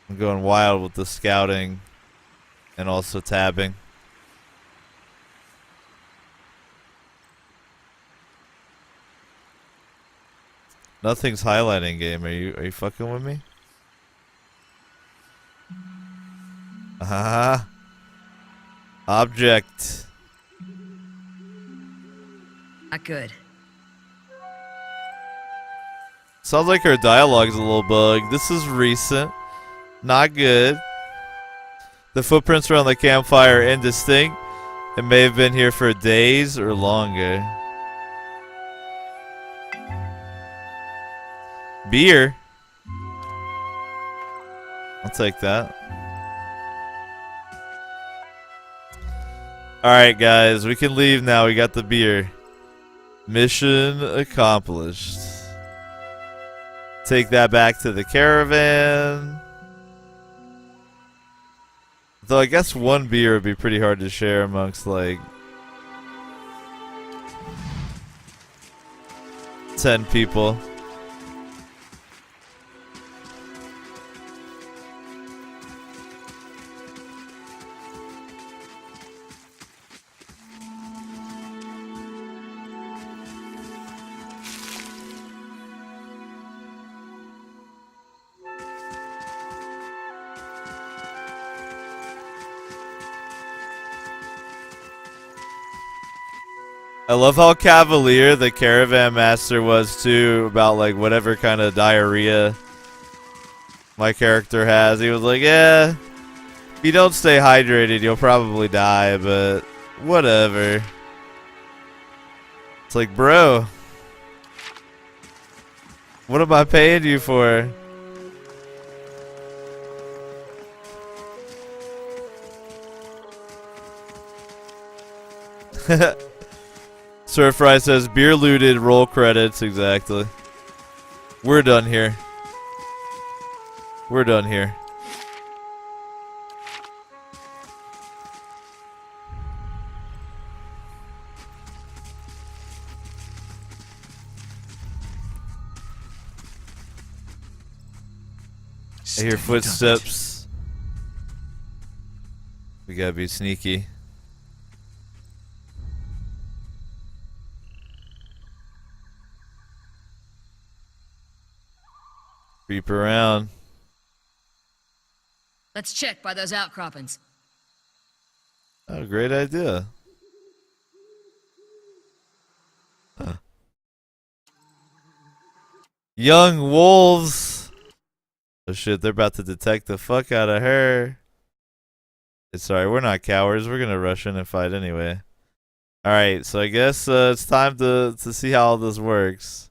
I'm going wild with the scouting and also tabbing. Nothing's highlighting game. Are you fucking with me? Object. Not good. Sounds like her dialogue's a little bugged. This is recent. Not good. The footprints around the campfire are indistinct. It may have been here for days or longer. Beer. I'll take that. Alright, guys. We can leave now. We got the beer. Mission accomplished. Take that back to the caravan. Though I guess one beer would be pretty hard to share amongst, like, 10 people. I love how cavalier the caravan master was too about like whatever kind of diarrhea my character has. He was like, yeah, if you don't stay hydrated, you'll probably die, but whatever. It's like, bro, what am I paying you for? Sir Fry says, beer looted, roll credits. Exactly. We're done here. We're done here. I hear footsteps. We gotta be sneaky. Creep around. Let's check by those outcroppings. Oh, great idea. Huh. Young wolves. Oh shit, they're about to detect the fuck out of her. It's alright, we're not cowards. We're gonna rush in and fight anyway. Alright, so I guess it's time to see how all this works.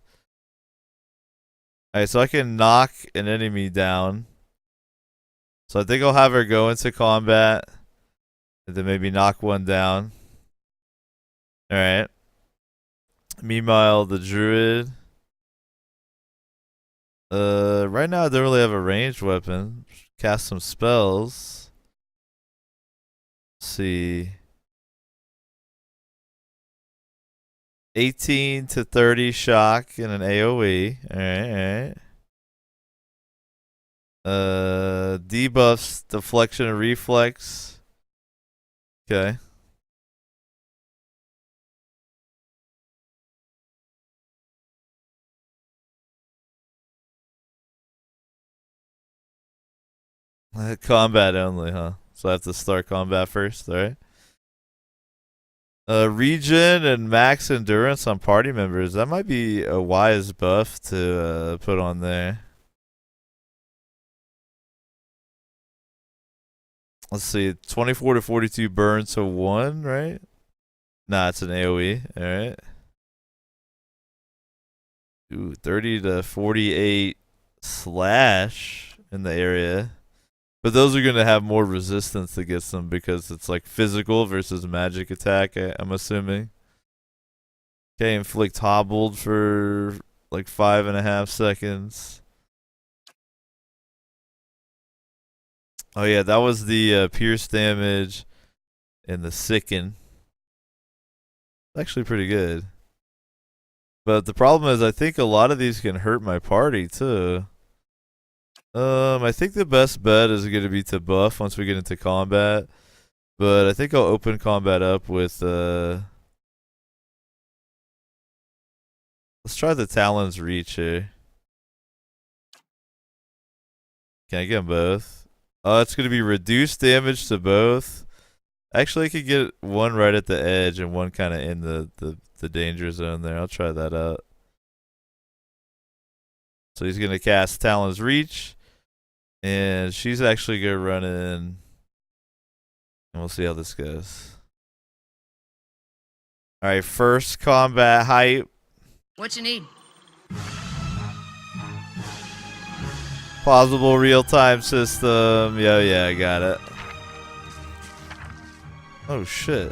Alright, so I can knock an enemy down. So I think I'll have her go into combat. And then maybe knock one down. Alright. Meanwhile, the druid. Right now I don't really have a ranged weapon. Cast some spells. Let's see. 18 to 30 shock and an AoE. Alright. Debuffs, deflection and reflex. Okay. Combat only, huh? So I have to start combat first, alright? Regen and max endurance on party members. That might be a wise buff to put on there. Let's see, 24 to 42 burn to 1, right? Nah, it's an AoE, alright. Ooh, 30 to 48 slash in the area. But those are going to have more resistance against them because it's like physical versus magic attack, I'm assuming. Okay, inflict hobbled for like 5.5 seconds. Oh yeah, that was the pierce damage and the sicken. Actually pretty good. But the problem is I think a lot of these can hurt my party too. I think the best bet is going to be to buff once we get into combat. But I think I'll open combat up with let's try the Talon's Reach here. Can I get them both? It's going to be reduced damage to both. Actually, I could get one right at the edge and one kind of in the danger zone there. I'll try that out. So he's going to cast Talon's Reach. And she's actually going to run in. And we'll see how this goes. Alright, first combat hype. What you need? Plausible real-time system. Yeah, I got it. Oh, shit.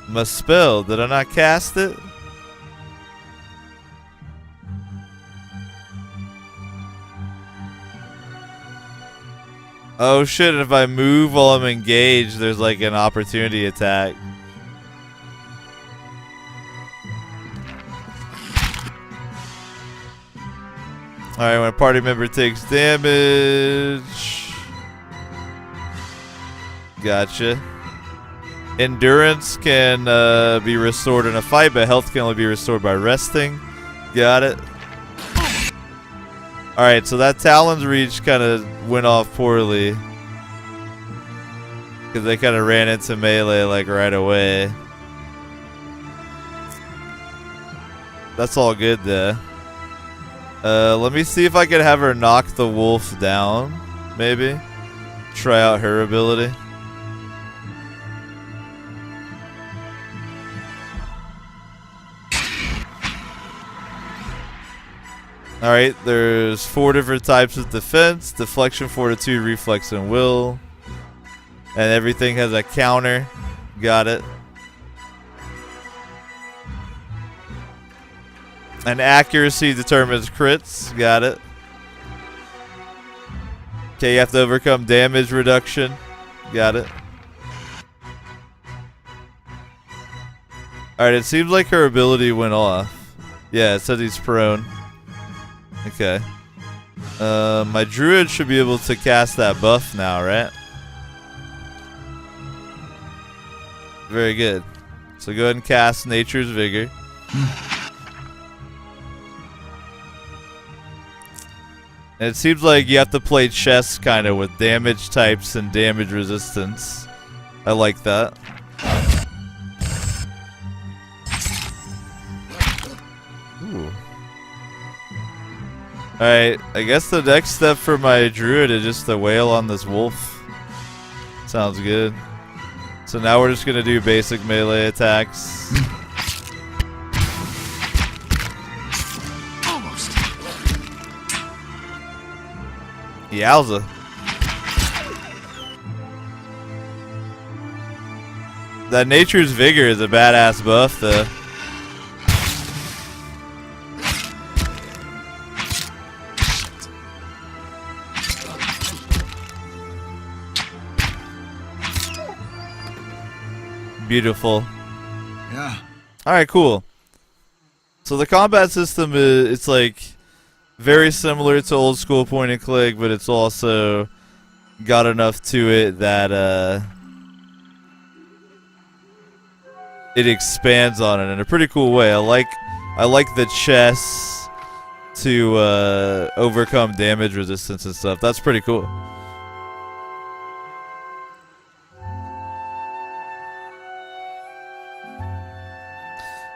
Must spell. Did I not cast it? Oh, shit. If I move while I'm engaged, there's like an opportunity attack. Alright, when a party member takes damage. Gotcha. Endurance can be restored in a fight, but health can only be restored by resting. Got it. Alright, so that Talon's Reach kind of went off poorly. Because they kind of ran into melee like right away. That's all good there. Let me see if I can have her knock the wolf down, maybe. Try out her ability. Alright, there's 4 different types of defense. Deflection, fortitude, reflex, and will. And everything has a counter. Got it. And accuracy determines crits. Got it. Okay, you have to overcome damage reduction. Got it. Alright, it seems like her ability went off. Yeah, it says he's prone. Okay. My druid should be able to cast that buff now, right? Very good. So go ahead and cast Nature's Vigor. And it seems like you have to play chess kind of with damage types and damage resistance. I like that. Ooh. Alright, I guess the next step for my druid is just to wail on this wolf. Sounds good. So now we're just gonna do basic melee attacks. Almost. Yowza. That Nature's Vigor is a badass buff though. Beautiful. Yeah. Alright, cool. So the combat system is, it's like very similar to old school point and click, but it's also got enough to it that it expands on it in a pretty cool way. I like the chess to overcome damage resistance and stuff. That's pretty cool.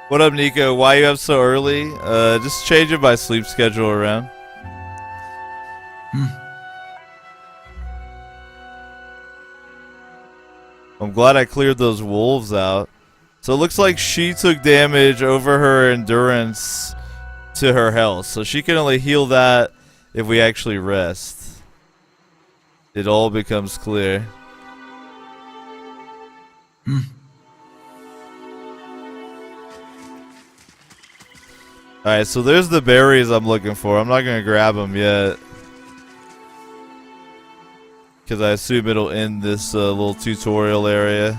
What up, Nico? Why you up so early? Just changing my sleep schedule around. I'm glad I cleared those wolves out. So it looks like she took damage over her endurance to her health. So she can only heal that if we actually rest. It all becomes clear. Alright, so there's the berries I'm looking for. I'm not going to grab them yet. Because I assume it'll end this little tutorial area.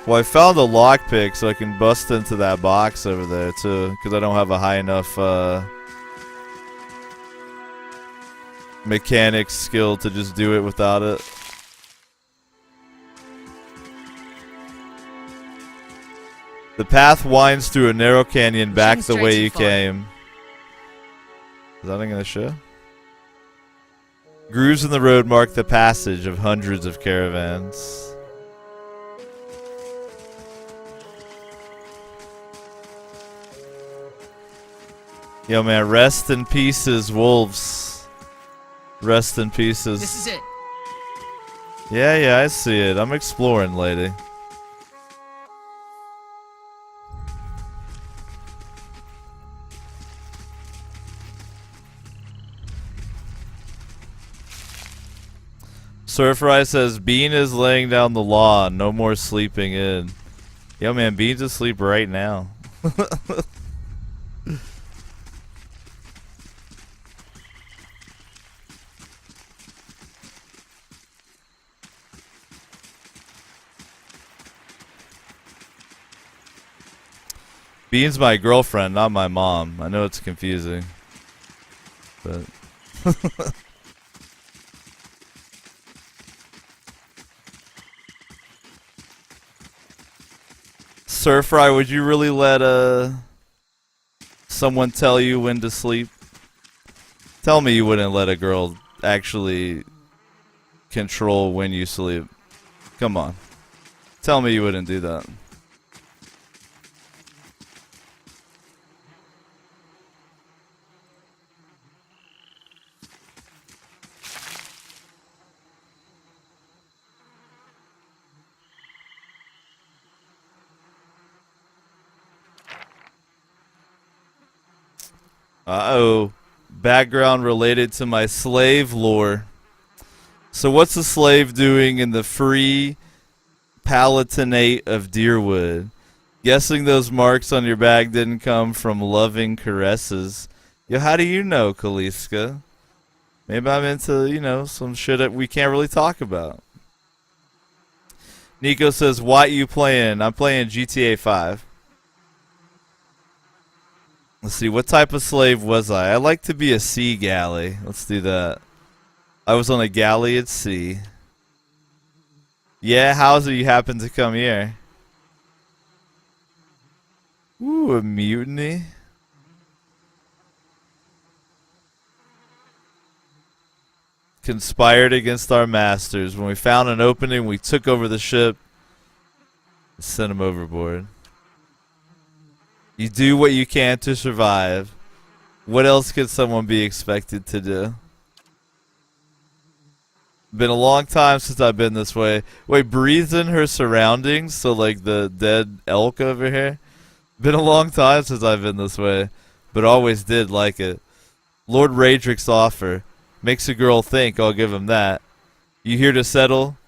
Well, I found a lockpick so I can bust into that box over there too. Because I don't have a high enough mechanics skill to just do it without it. The path winds through a narrow canyon back the way you came. Is that gonna show? Grooves in the road mark the passage of hundreds of caravans. Yo, man, rest in pieces, wolves. Rest in pieces. This is it. Yeah, I see it. I'm exploring, lady. Surfry says, Bean is laying down the law. No more sleeping in. Yo, man, Bean's asleep right now. Bean's my girlfriend, not my mom. I know it's confusing. But Surfry, would you really let someone tell you when to sleep? Tell me you wouldn't let a girl actually control when you sleep. Come on. Tell me you wouldn't do that. Uh-oh. Background related to my slave lore. So what's a slave doing in the free Palatinate of Deerwood? Guessing those marks on your bag didn't come from loving caresses. Yo, how do you know, Kaliska? Maybe I'm into, some shit that we can't really talk about. Nico says, what you playing? I'm playing GTA 5. Let's see, what type of slave was I? I like to be a sea galley. Let's do that. I was on a galley at sea. Yeah, how's it you happen to come here? Ooh, a mutiny. Conspired against our masters. When we found an opening, we took over the ship and sent them overboard. You do what you can to survive. What else could someone be expected to do? Been a long time since I've been this way. Wait, breathes in her surroundings, so like the dead elk over here. Been a long time since I've been this way, but always did like it. Lord Radrick's offer makes a girl think, I'll give him that. You here to settle?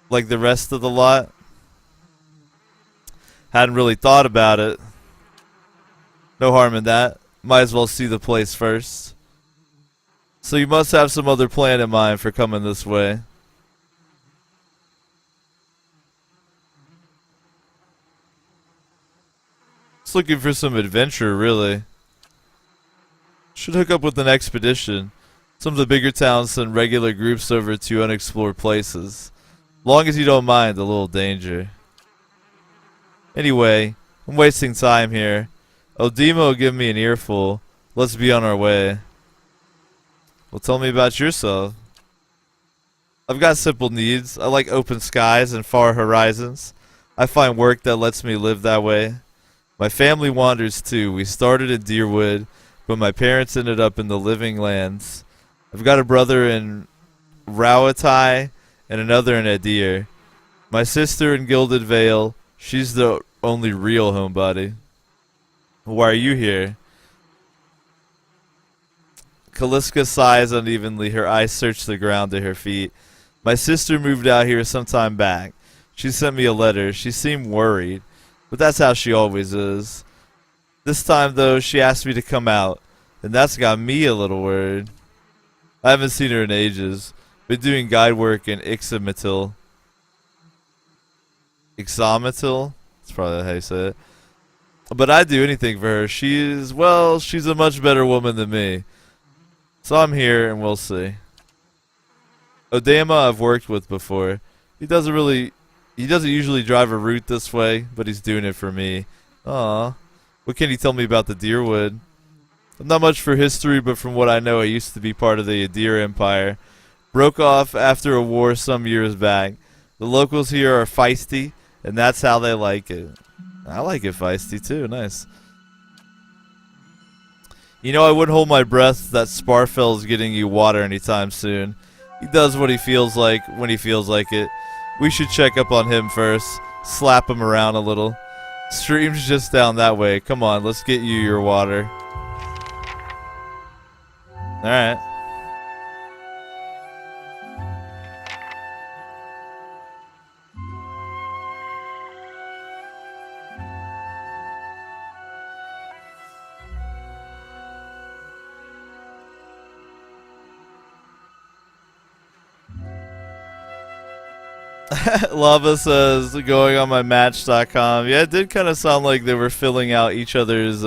Like the rest of the lot? Hadn't really thought about it. No harm in that. Might as well see the place first. So you must have some other plan in mind for coming this way. Just looking for some adventure, really. Should hook up with an expedition. Some of the bigger towns send regular groups over to unexplored places. Long as you don't mind a little danger. Anyway, I'm wasting time here. Odima will give me an earful. Let's be on our way. Well, tell me about yourself. I've got simple needs. I like open skies and far horizons. I find work that lets me live that way. My family wanders too. We started in Deerwood, but my parents ended up in the Living Lands. I've got a brother in Rawatai and another in Adir. My sister in Gilded Vale. She's the only real homebody. Why are you here? Kaliska sighs unevenly. Her eyes search the ground to her feet. My sister moved out here some time back. She sent me a letter. She seemed worried, but that's how she always is. This time, though, she asked me to come out, and that's got me a little worried. I haven't seen her in ages. Been doing guide work in Ixamitil. Ixamitil? That's probably how you say it. But I'd do anything for her. She's a much better woman than me. So I'm here, and we'll see. Odama I've worked with before. He doesn't usually drive a route this way, but he's doing it for me. Aw. What can you tell me about the Deerwood? I'm not much for history, but from what I know, I used to be part of the Adir Empire. Broke off after a war some years back. The locals here are feisty, and that's how they like it. I like it feisty too. Nice. You know, I wouldn't hold my breath that Sparfell's getting you water anytime soon. He does what he feels like when he feels like it. We should check up on him first. Slap him around a little. Stream's just down that way. Come on, let's get you your water. Alright. Lava says, going on my Match.com. Yeah, it did kind of sound like they were filling out each other's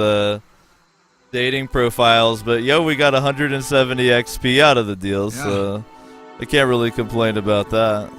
dating profiles, but yo, we got 170 XP out of the deal, so I can't really complain about that.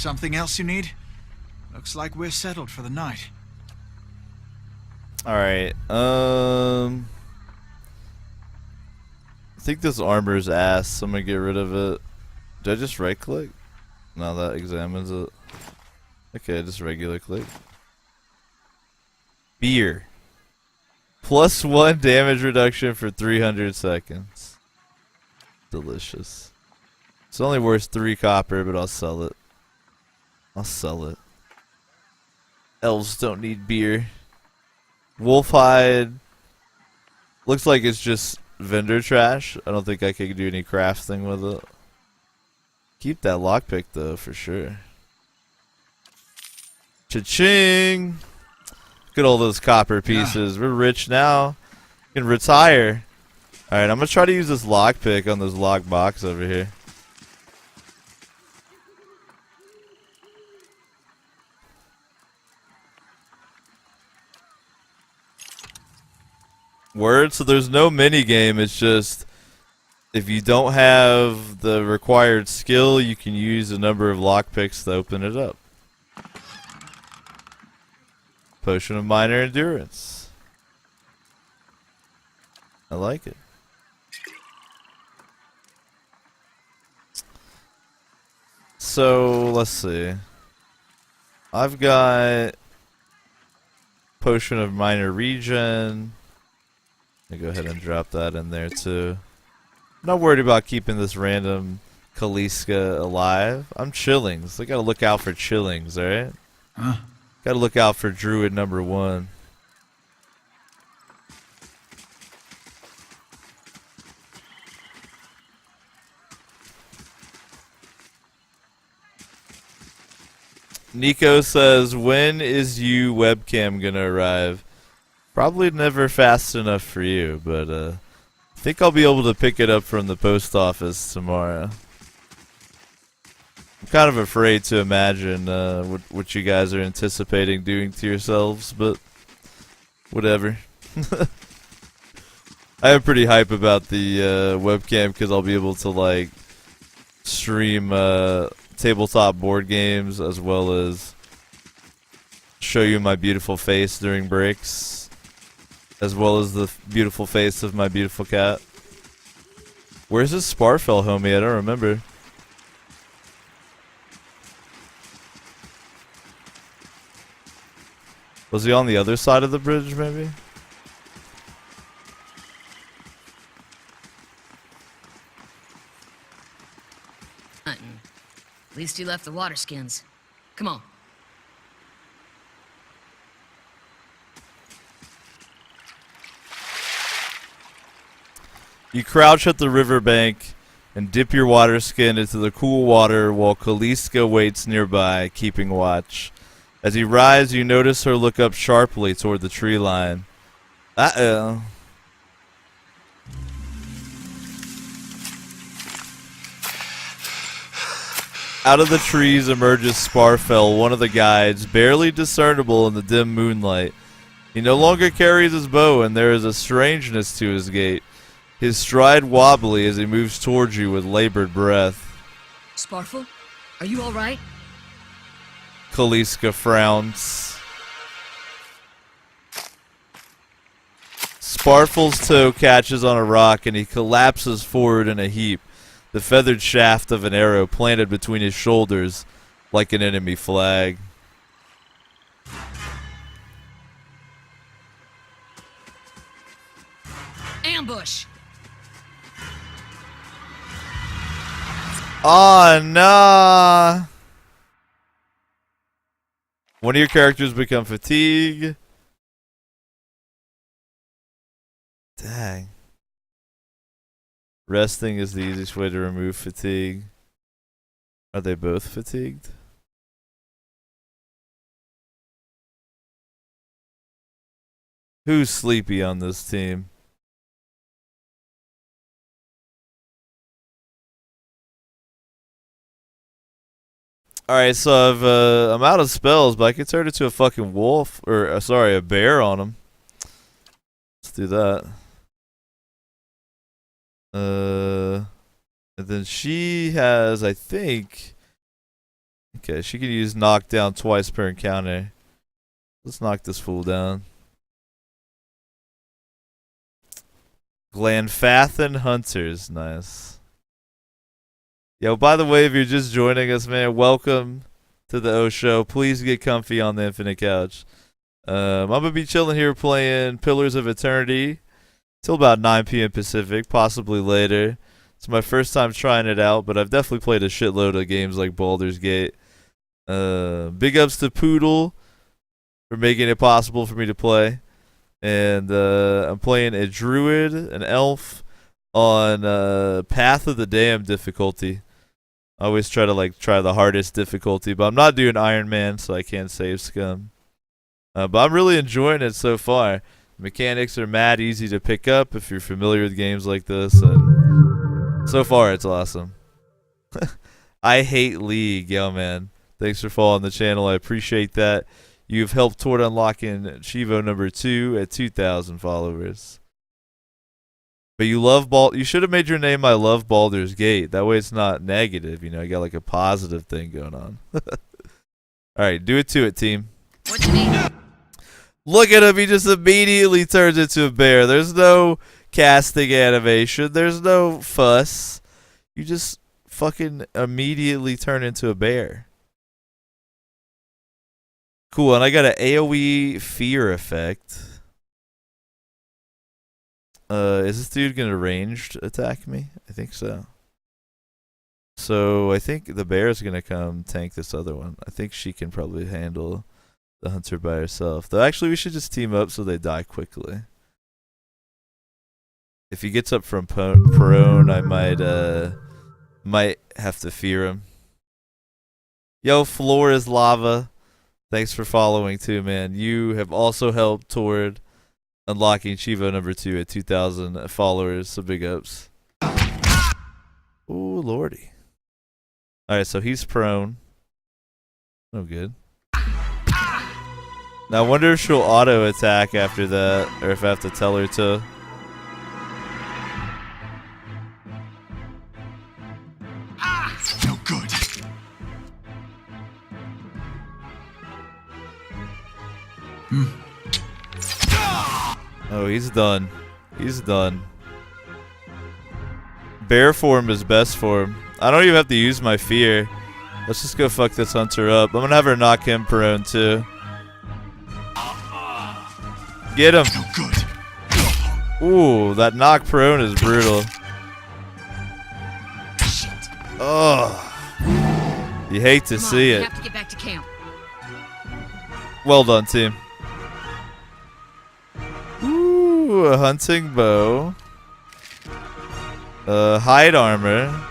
Something else you need? Looks like we're settled for the night. Alright, I think this armor is ass, so I'm gonna get rid of it. Did I just right click? No, that examines it. Okay, just regular click. Beer. +1 damage reduction for 300 seconds. Delicious. It's only worth 3 copper, but I'll sell it. I'll sell it. Elves don't need beer. Wolf hide. Looks like it's just vendor trash. I don't think I could do any crafting with it. Keep that lockpick though, for sure. Cha-ching! Look at all those copper pieces. We're rich now. We can retire. Alright, I'm gonna try to use this lockpick on this lock box over here. Word, so there's no mini game, it's just if you don't have the required skill, you can use a number of lockpicks to open it up. Potion of minor endurance. I like it. So, let's see. I've got Potion of minor regen. Let me go ahead and drop that in there too. I'm not worried about keeping this random Kaliska alive. I'm chillings. I gotta look out for chillings, alright? Huh? Gotta look out for druid number 1. Nico says, when is you webcam gonna arrive? Probably never fast enough for you, but I think I'll be able to pick it up from the post office tomorrow. I'm kind of afraid to imagine what you guys are anticipating doing to yourselves, but whatever. I am pretty hype about the webcam because I'll be able to like stream tabletop board games as well as show you my beautiful face during breaks. As well as the beautiful face of my beautiful cat. Where's this Sparfell homie? I don't remember. Was he on the other side of the bridge, maybe? Hunting. At least he left the water skins. Come on. You crouch at the riverbank and dip your water skin into the cool water while Kaliska waits nearby, keeping watch. As you rise, you notice her look up sharply toward the tree line. Uh-oh. Out of the trees emerges Sparfell, one of the guides, barely discernible in the dim moonlight. He no longer carries his bow, and there is a strangeness to his gait. His stride wobbly as he moves towards you with labored breath. Sparfel? Are you alright? Kaliska frowns. Sparfel's toe catches on a rock and he collapses forward in a heap, the feathered shaft of an arrow planted between his shoulders like an enemy flag. Ambush! Oh, nah. One of your characters become fatigued. Dang. Resting is the easiest way to remove fatigue. Are they both fatigued? Who's sleepy on this team? Alright, so I'm out of spells, but I can turn into a fucking wolf, or sorry, a bear on him. Let's do that. And then she has, I think, Okay, she can use knockdown twice per encounter. Let's knock this fool down. Glanfathan Hunters, nice. Yo, by the way, if you're just joining us, man, welcome to the O Show. Please get comfy on the Infinite Couch. I'm gonna be chilling here playing Pillars of Eternity till about 9 p.m. Pacific, possibly later. It's my first time trying it out, but I've definitely played a shitload of games like Baldur's Gate. Big ups to Poodle for making it possible for me to play. And I'm playing a druid, an elf, on Path of the Damned difficulty. I always try to try the hardest difficulty, but I'm not doing Iron Man, so I can't save scum. But I'm really enjoying it so far. The mechanics are mad easy to pick up if you're familiar with games like this, and so far it's awesome. I hate League, yo man. Thanks for following the channel. I appreciate that. You've helped toward unlocking Chivo number 2 at 2,000 followers. But you love you should have made your name I Love Baldur's Gate. That way it's not negative, you know, you got like a positive thing going on. Alright, do it to it, team. What you need? Look at him, he just immediately turns into a bear. There's no casting animation, there's no fuss. You just fucking immediately turn into a bear. Cool, and I got an AoE fear effect. Is this dude gonna ranged attack me? I think so. So I think the bear's gonna come tank this other one. I think she can probably handle the hunter by herself. Though actually we should just team up so they die quickly. If he gets up from prone, I might have to fear him. Yo, floor is lava. Thanks for following too, man. You have also helped toward unlocking Chivo number 2 at 2,000 followers, so big ups. Ooh, lordy. Alright, so he's prone. Oh, good. Now I wonder if she'll auto attack after that, or if I have to tell her to. No good. Oh, he's done. He's done. Bear form is best form. I don't even have to use my fear. Let's just go fuck this hunter up. I'm gonna have her knock him prone too. Get him. No good. Ooh, that knock prone is brutal. Oh. You hate to Come on, see we it. have to get back to camp. Well done, team. Ooh, a hunting bow. Hide armor.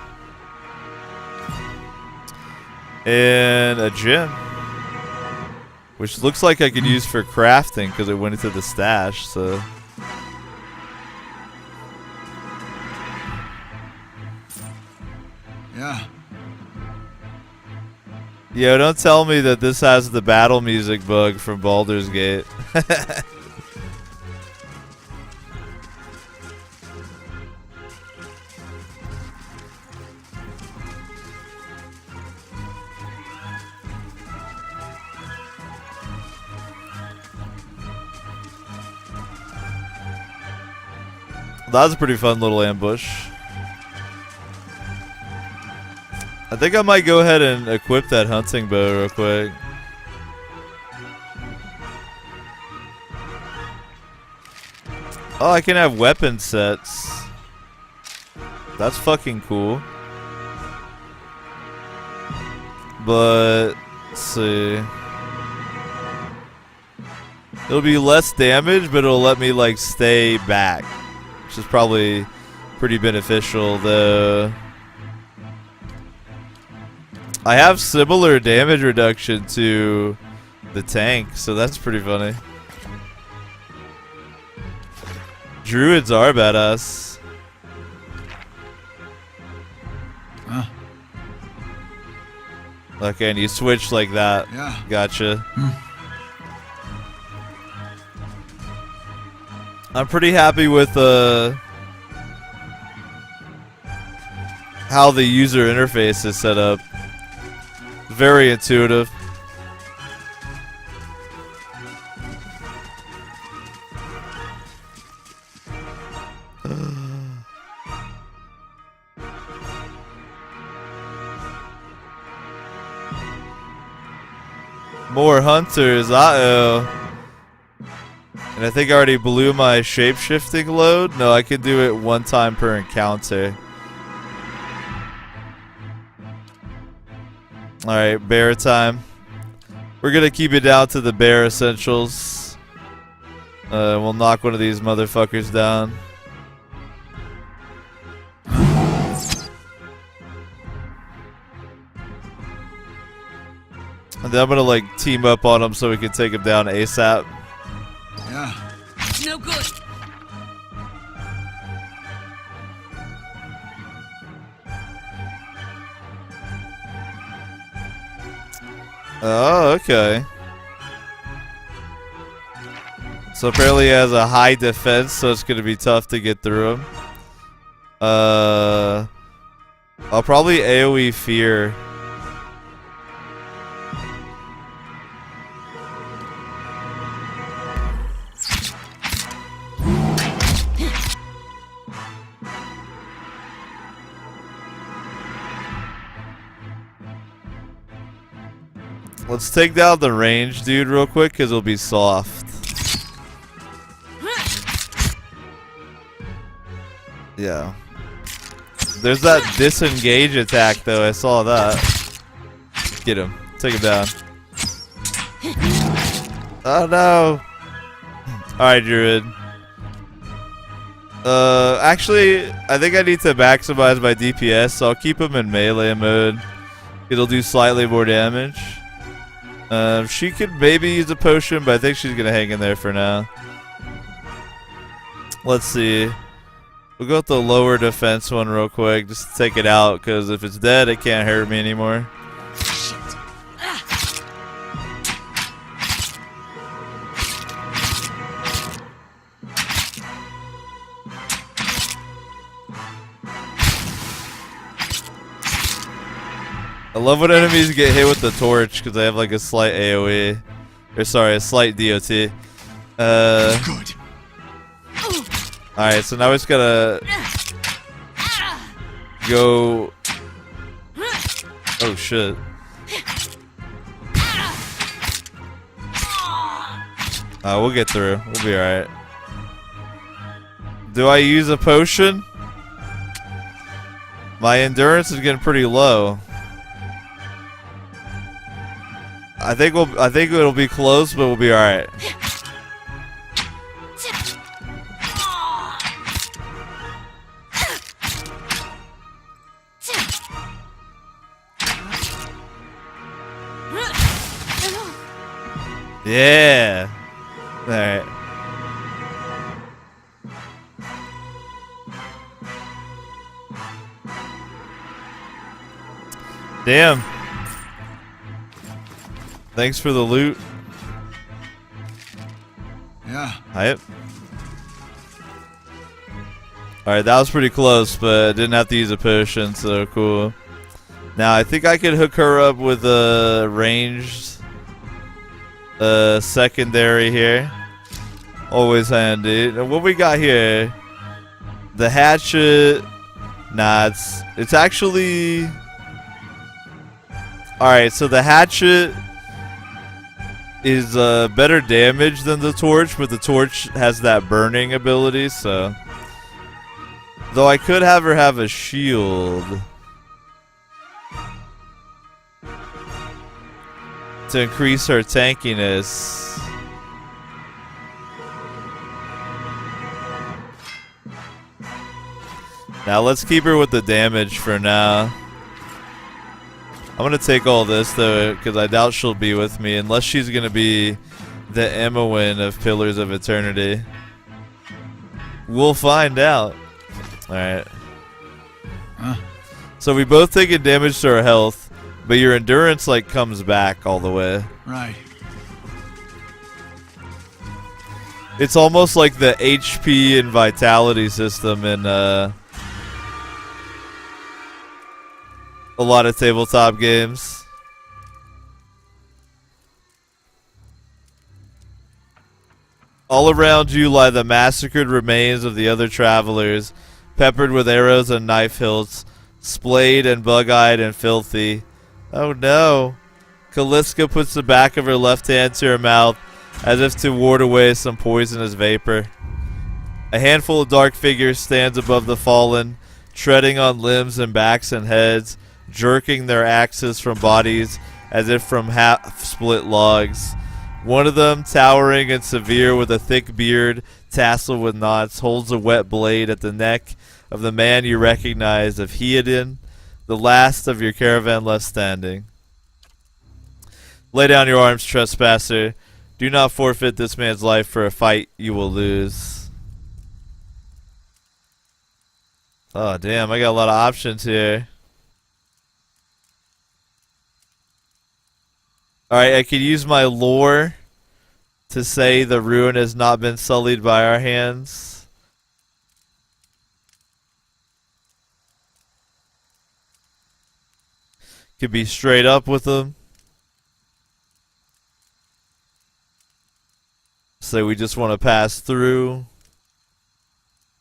And a gem. Which looks like I could use for crafting because it went into the stash, so. Yeah. Yo, don't tell me that this has the battle music bug from Baldur's Gate. That was a pretty fun little ambush. I think I might go ahead and equip that hunting bow real quick. Oh, I can have weapon sets. That's fucking cool. But, let's see. It'll be less damage, but it'll let me, like, stay back. Which is probably pretty beneficial, though. I have similar damage reduction to the tank, so that's pretty funny. Druids are badass. Huh. Okay, and you switch like that. Yeah. Gotcha. I'm pretty happy with how the user interface is set up. very intuitive. More hunters, uh-oh. And I think I already blew my shape-shifting load. No, I can do it one time per encounter. Alright, bear time. We're gonna keep it down to the bare essentials. We'll knock one of these motherfuckers down. And then I'm gonna like team up on him so we can take him down ASAP. Yeah. No good. Oh, okay. So apparently he has a high defense, so it's gonna be tough to get through him. I'll probably AoE fear. Let's take down the range dude real quick because it'll be soft. Yeah. There's that disengage attack though, I saw that. Get him. Take him down. Oh no! Alright, Druid. Actually, I think I need to maximize my DPS, so I'll keep him in melee mode. It'll do slightly more damage. She could maybe use a potion, but I think she's gonna hang in there for now. Let's see. We'll go with the lower defense one real quick, just to take it out, because if it's dead, it can't hurt me anymore. Shit. I love when enemies get hit with the torch, because they have like a slight AoE. Or sorry, a slight DOT. Good. Alright, so now we just gotta go. Oh shit. We'll get through. We'll be alright. Do I use a potion? My endurance is getting pretty low. I think it'll be close, but we'll be alright. Yeah. Alright. Damn. Thanks for the loot. Yeah. Yep. Alright, that was pretty close, but didn't have to use a potion, so cool. Now, I think I could hook her up with a ranged secondary here. Always handy. And what we got here? The hatchet. Nah, it's actually... Alright, so the hatchet is better damage than the torch, but the torch has that burning ability, so... Though I could have her have a shield to increase her tankiness. Now let's keep her with the damage for now. I'm gonna take all this though, because I doubt she'll be with me unless she's gonna be the Emowyn of Pillars of Eternity. We'll find out. Alright. Huh? So we both taking damage to our health, but your endurance like comes back all the way. Right. It's almost like the HP and vitality system in a lot of tabletop games. All around you lie the massacred remains of the other travelers, peppered with arrows and knife hilts, splayed and bug-eyed and filthy. Oh no. Kaliska puts the back of her left hand to her mouth as if to ward away some poisonous vapor. A handful of dark figures stands above the fallen, treading on limbs and backs and heads, jerking their axes from bodies as if from half-split logs. One of them, towering and severe with a thick beard tasseled with knots, holds a wet blade at the neck of the man you recognize of Heodin, the last of your caravan left standing. Lay down your arms, trespasser. Do not forfeit this man's life for a fight you will lose. Oh, damn, I got a lot of options here. Alright, I could use my lore to say the ruin has not been sullied by our hands. Could be straight up with them. Say we just want to pass through.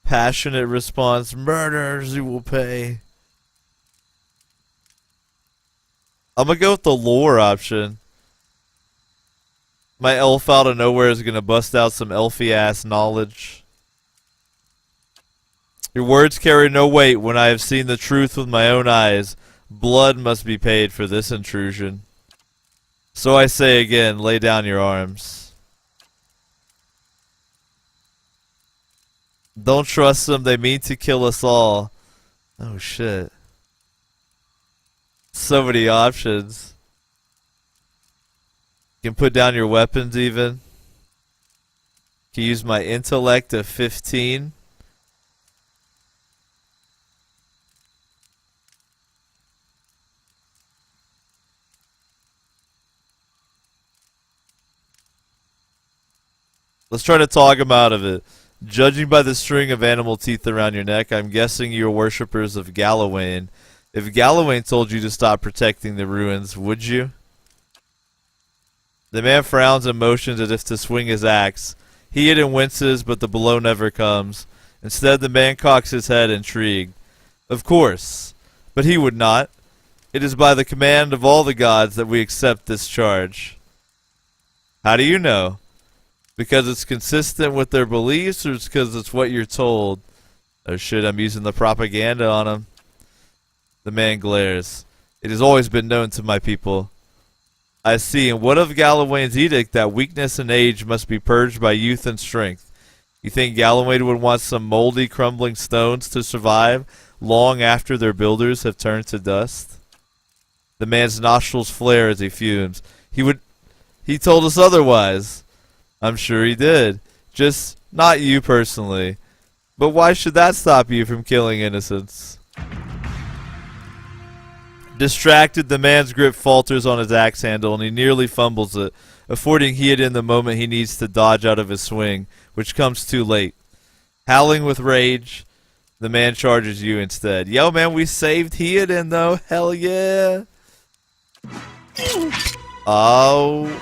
Passionate response. Murders you will pay. I'm gonna go with the lore option. My elf out of nowhere is gonna bust out some elfy ass knowledge. Your words carry no weight when I have seen the truth with my own eyes. Blood must be paid for this intrusion. So I say again, lay down your arms. Don't trust them, they mean to kill us all. Oh shit. So many options. You can put down your weapons even. Can use my intellect of 15. Let's try to talk him out of it. Judging by the string of animal teeth around your neck, I'm guessing you're worshippers of Gallowayne. If Gallowayne told you to stop protecting the ruins, would you? The man frowns and motions as if to swing his axe. Heodin winces, but the blow never comes. Instead, the man cocks his head, intrigued. Of course, but he would not. It is by the command of all the gods that we accept this charge. How do you know? Because it's consistent with their beliefs, or it's because it's what you're told? Oh shit, I'm using the propaganda on him. The man glares. It has always been known to my people. I see. And what of Gallowayne's edict that weakness and age must be purged by youth and strength? You think Gallowayne would want some moldy, crumbling stones to survive long after their builders have turned to dust? The man's nostrils flare as he fumes. He told us otherwise. I'm sure he did. Just not you personally. But why should that stop you from killing innocents? Distracted, the man's grip falters on his axe handle and he nearly fumbles it, affording Heodin the moment he needs to dodge out of his swing, which comes too late. Howling with rage, the man charges you instead. Yo, man, we saved Heodin, though. Hell yeah. Oh,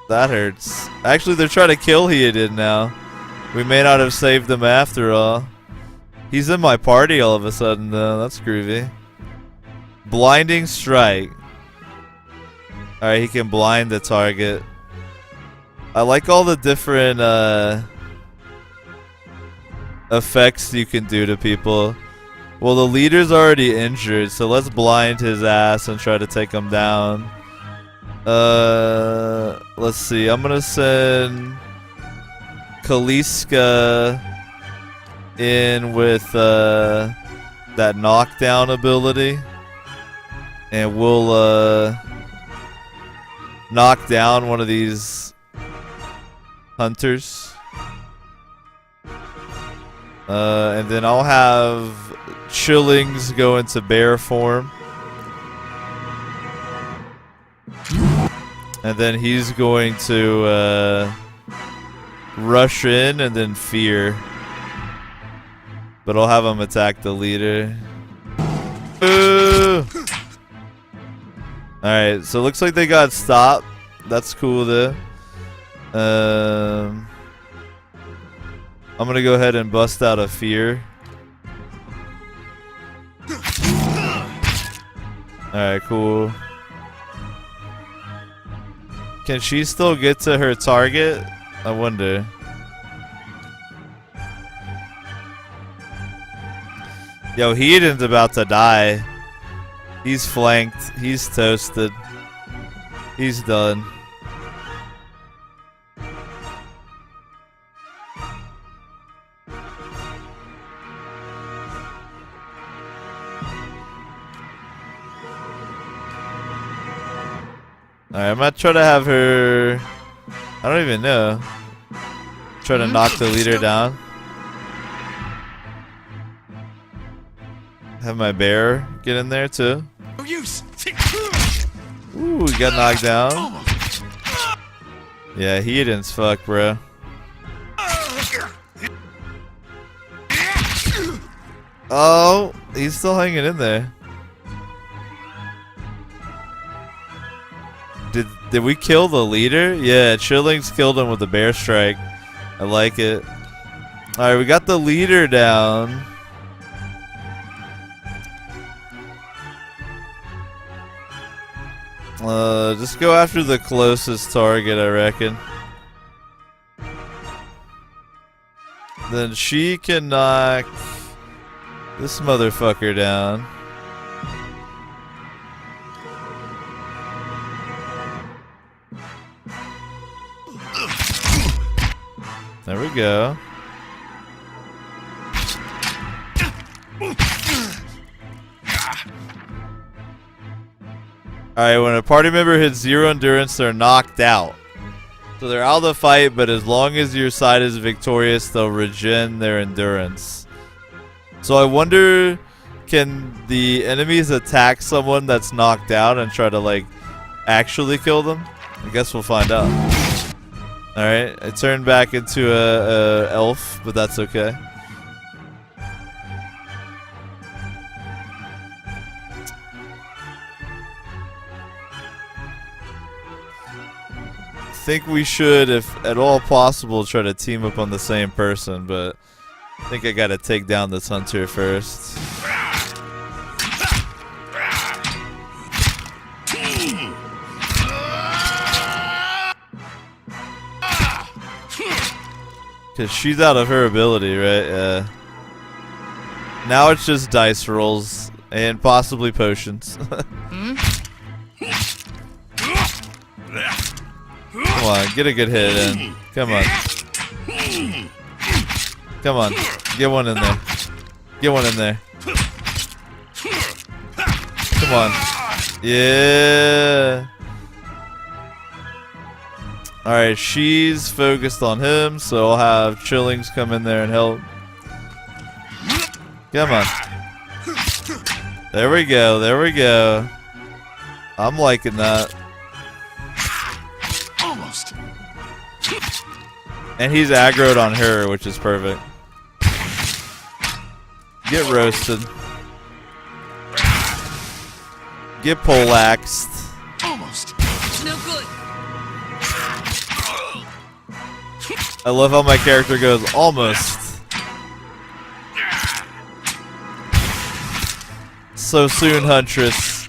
that hurts. Actually, they're trying to kill Heodin now. We may not have saved him after all. He's in my party all of a sudden, though. That's groovy. Blinding strike. Alright, he can blind the target. I like all the different effects you can do to people. Well, the leader's already injured, so let's blind his ass and try to take him down. Let's see. I'm gonna send Kaliska in with that knockdown ability. And we'll knock down one of these hunters. And then I'll have Chillings go into bear form. And then he's going to rush in and then fear. But I'll have him attack the leader. Ooh! Alright, so it looks like they got stopped. That's cool though. I'm gonna go ahead and bust out a fear. Alright, cool. Can she still get to her target? I wonder. Yo, Hedon's about to die. He's flanked. He's toasted. He's done. Alright, I'm gonna try to have her... I don't even know. Try to knock the leader down. Have my bear get in there too. No use. Ooh, he got knocked down. Yeah, Hedon's fucked, bro. Oh, he's still hanging in there. Did we kill the leader? Yeah, Chillings killed him with the bear strike. I like it. Alright, we got the leader down. Just go after the closest target, I reckon. Then she can knock this motherfucker down. There we go. Alright, when a party member hits 0 endurance, they're knocked out. So they're out of the fight, but as long as your side is victorious, they'll regen their endurance. So I wonder, can the enemies attack someone that's knocked out and try to, like, actually kill them? I guess we'll find out. Alright, I turned back into a elf, but that's okay. I think we should, if at all possible, try to team up on the same person, but I think I gotta take down this hunter first. Cause she's out of her ability, right? Yeah. Now it's just dice rolls and possibly potions. Come on, get a good hit in. Come on. Come on. Get one in there. Get one in there. Come on. Yeah. Alright, she's focused on him, so I'll have Chillings come in there and help. Come on. There we go, there we go. I'm liking that. Almost. And he's aggroed on her, which is perfect. Get roasted. Get poleaxed. Almost. No good. I love how my character goes, almost. So soon, Huntress.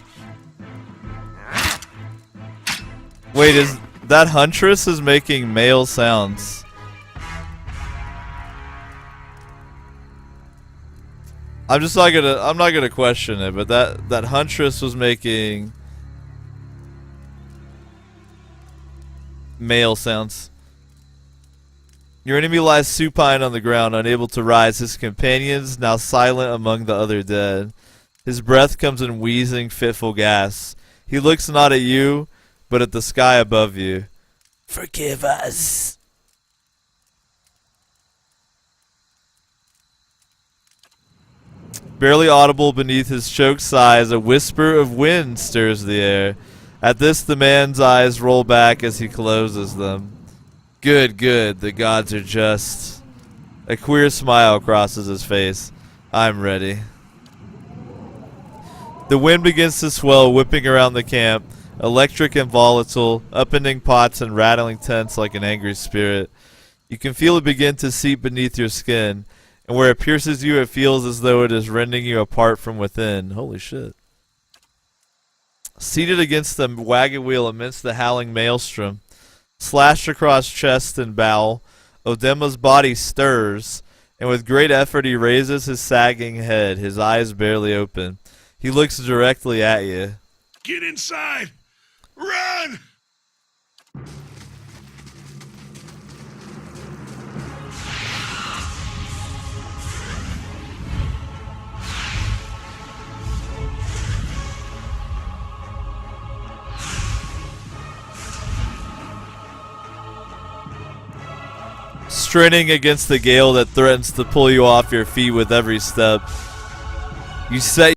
Wait, is that Huntress is making male sounds? I'm not gonna question it, but that Huntress was making male sounds. Your enemy lies supine on the ground, unable to rise. His companions now silent among the other dead. His breath comes in wheezing, fitful gasps. He looks not at you, but at the sky above you. Forgive us. Barely audible beneath his choked sighs, a whisper of wind stirs the air. At this, the man's eyes roll back as he closes them. Good, good, the gods are just. A queer smile crosses his face. I'm ready. The wind begins to swell, whipping around the camp, electric and volatile, upending pots and rattling tents like an angry spirit. You can feel it begin to seep beneath your skin, and where it pierces you, it feels as though it is rending you apart from within. Holy shit. Seated against the wagon wheel amidst the howling maelstrom, slashed across chest and bowel, Odema's body stirs, and with great effort he raises his sagging head, his eyes barely open. He looks directly at you. Get inside! Run! Straining against the gale that threatens to pull you off your feet with every step. You set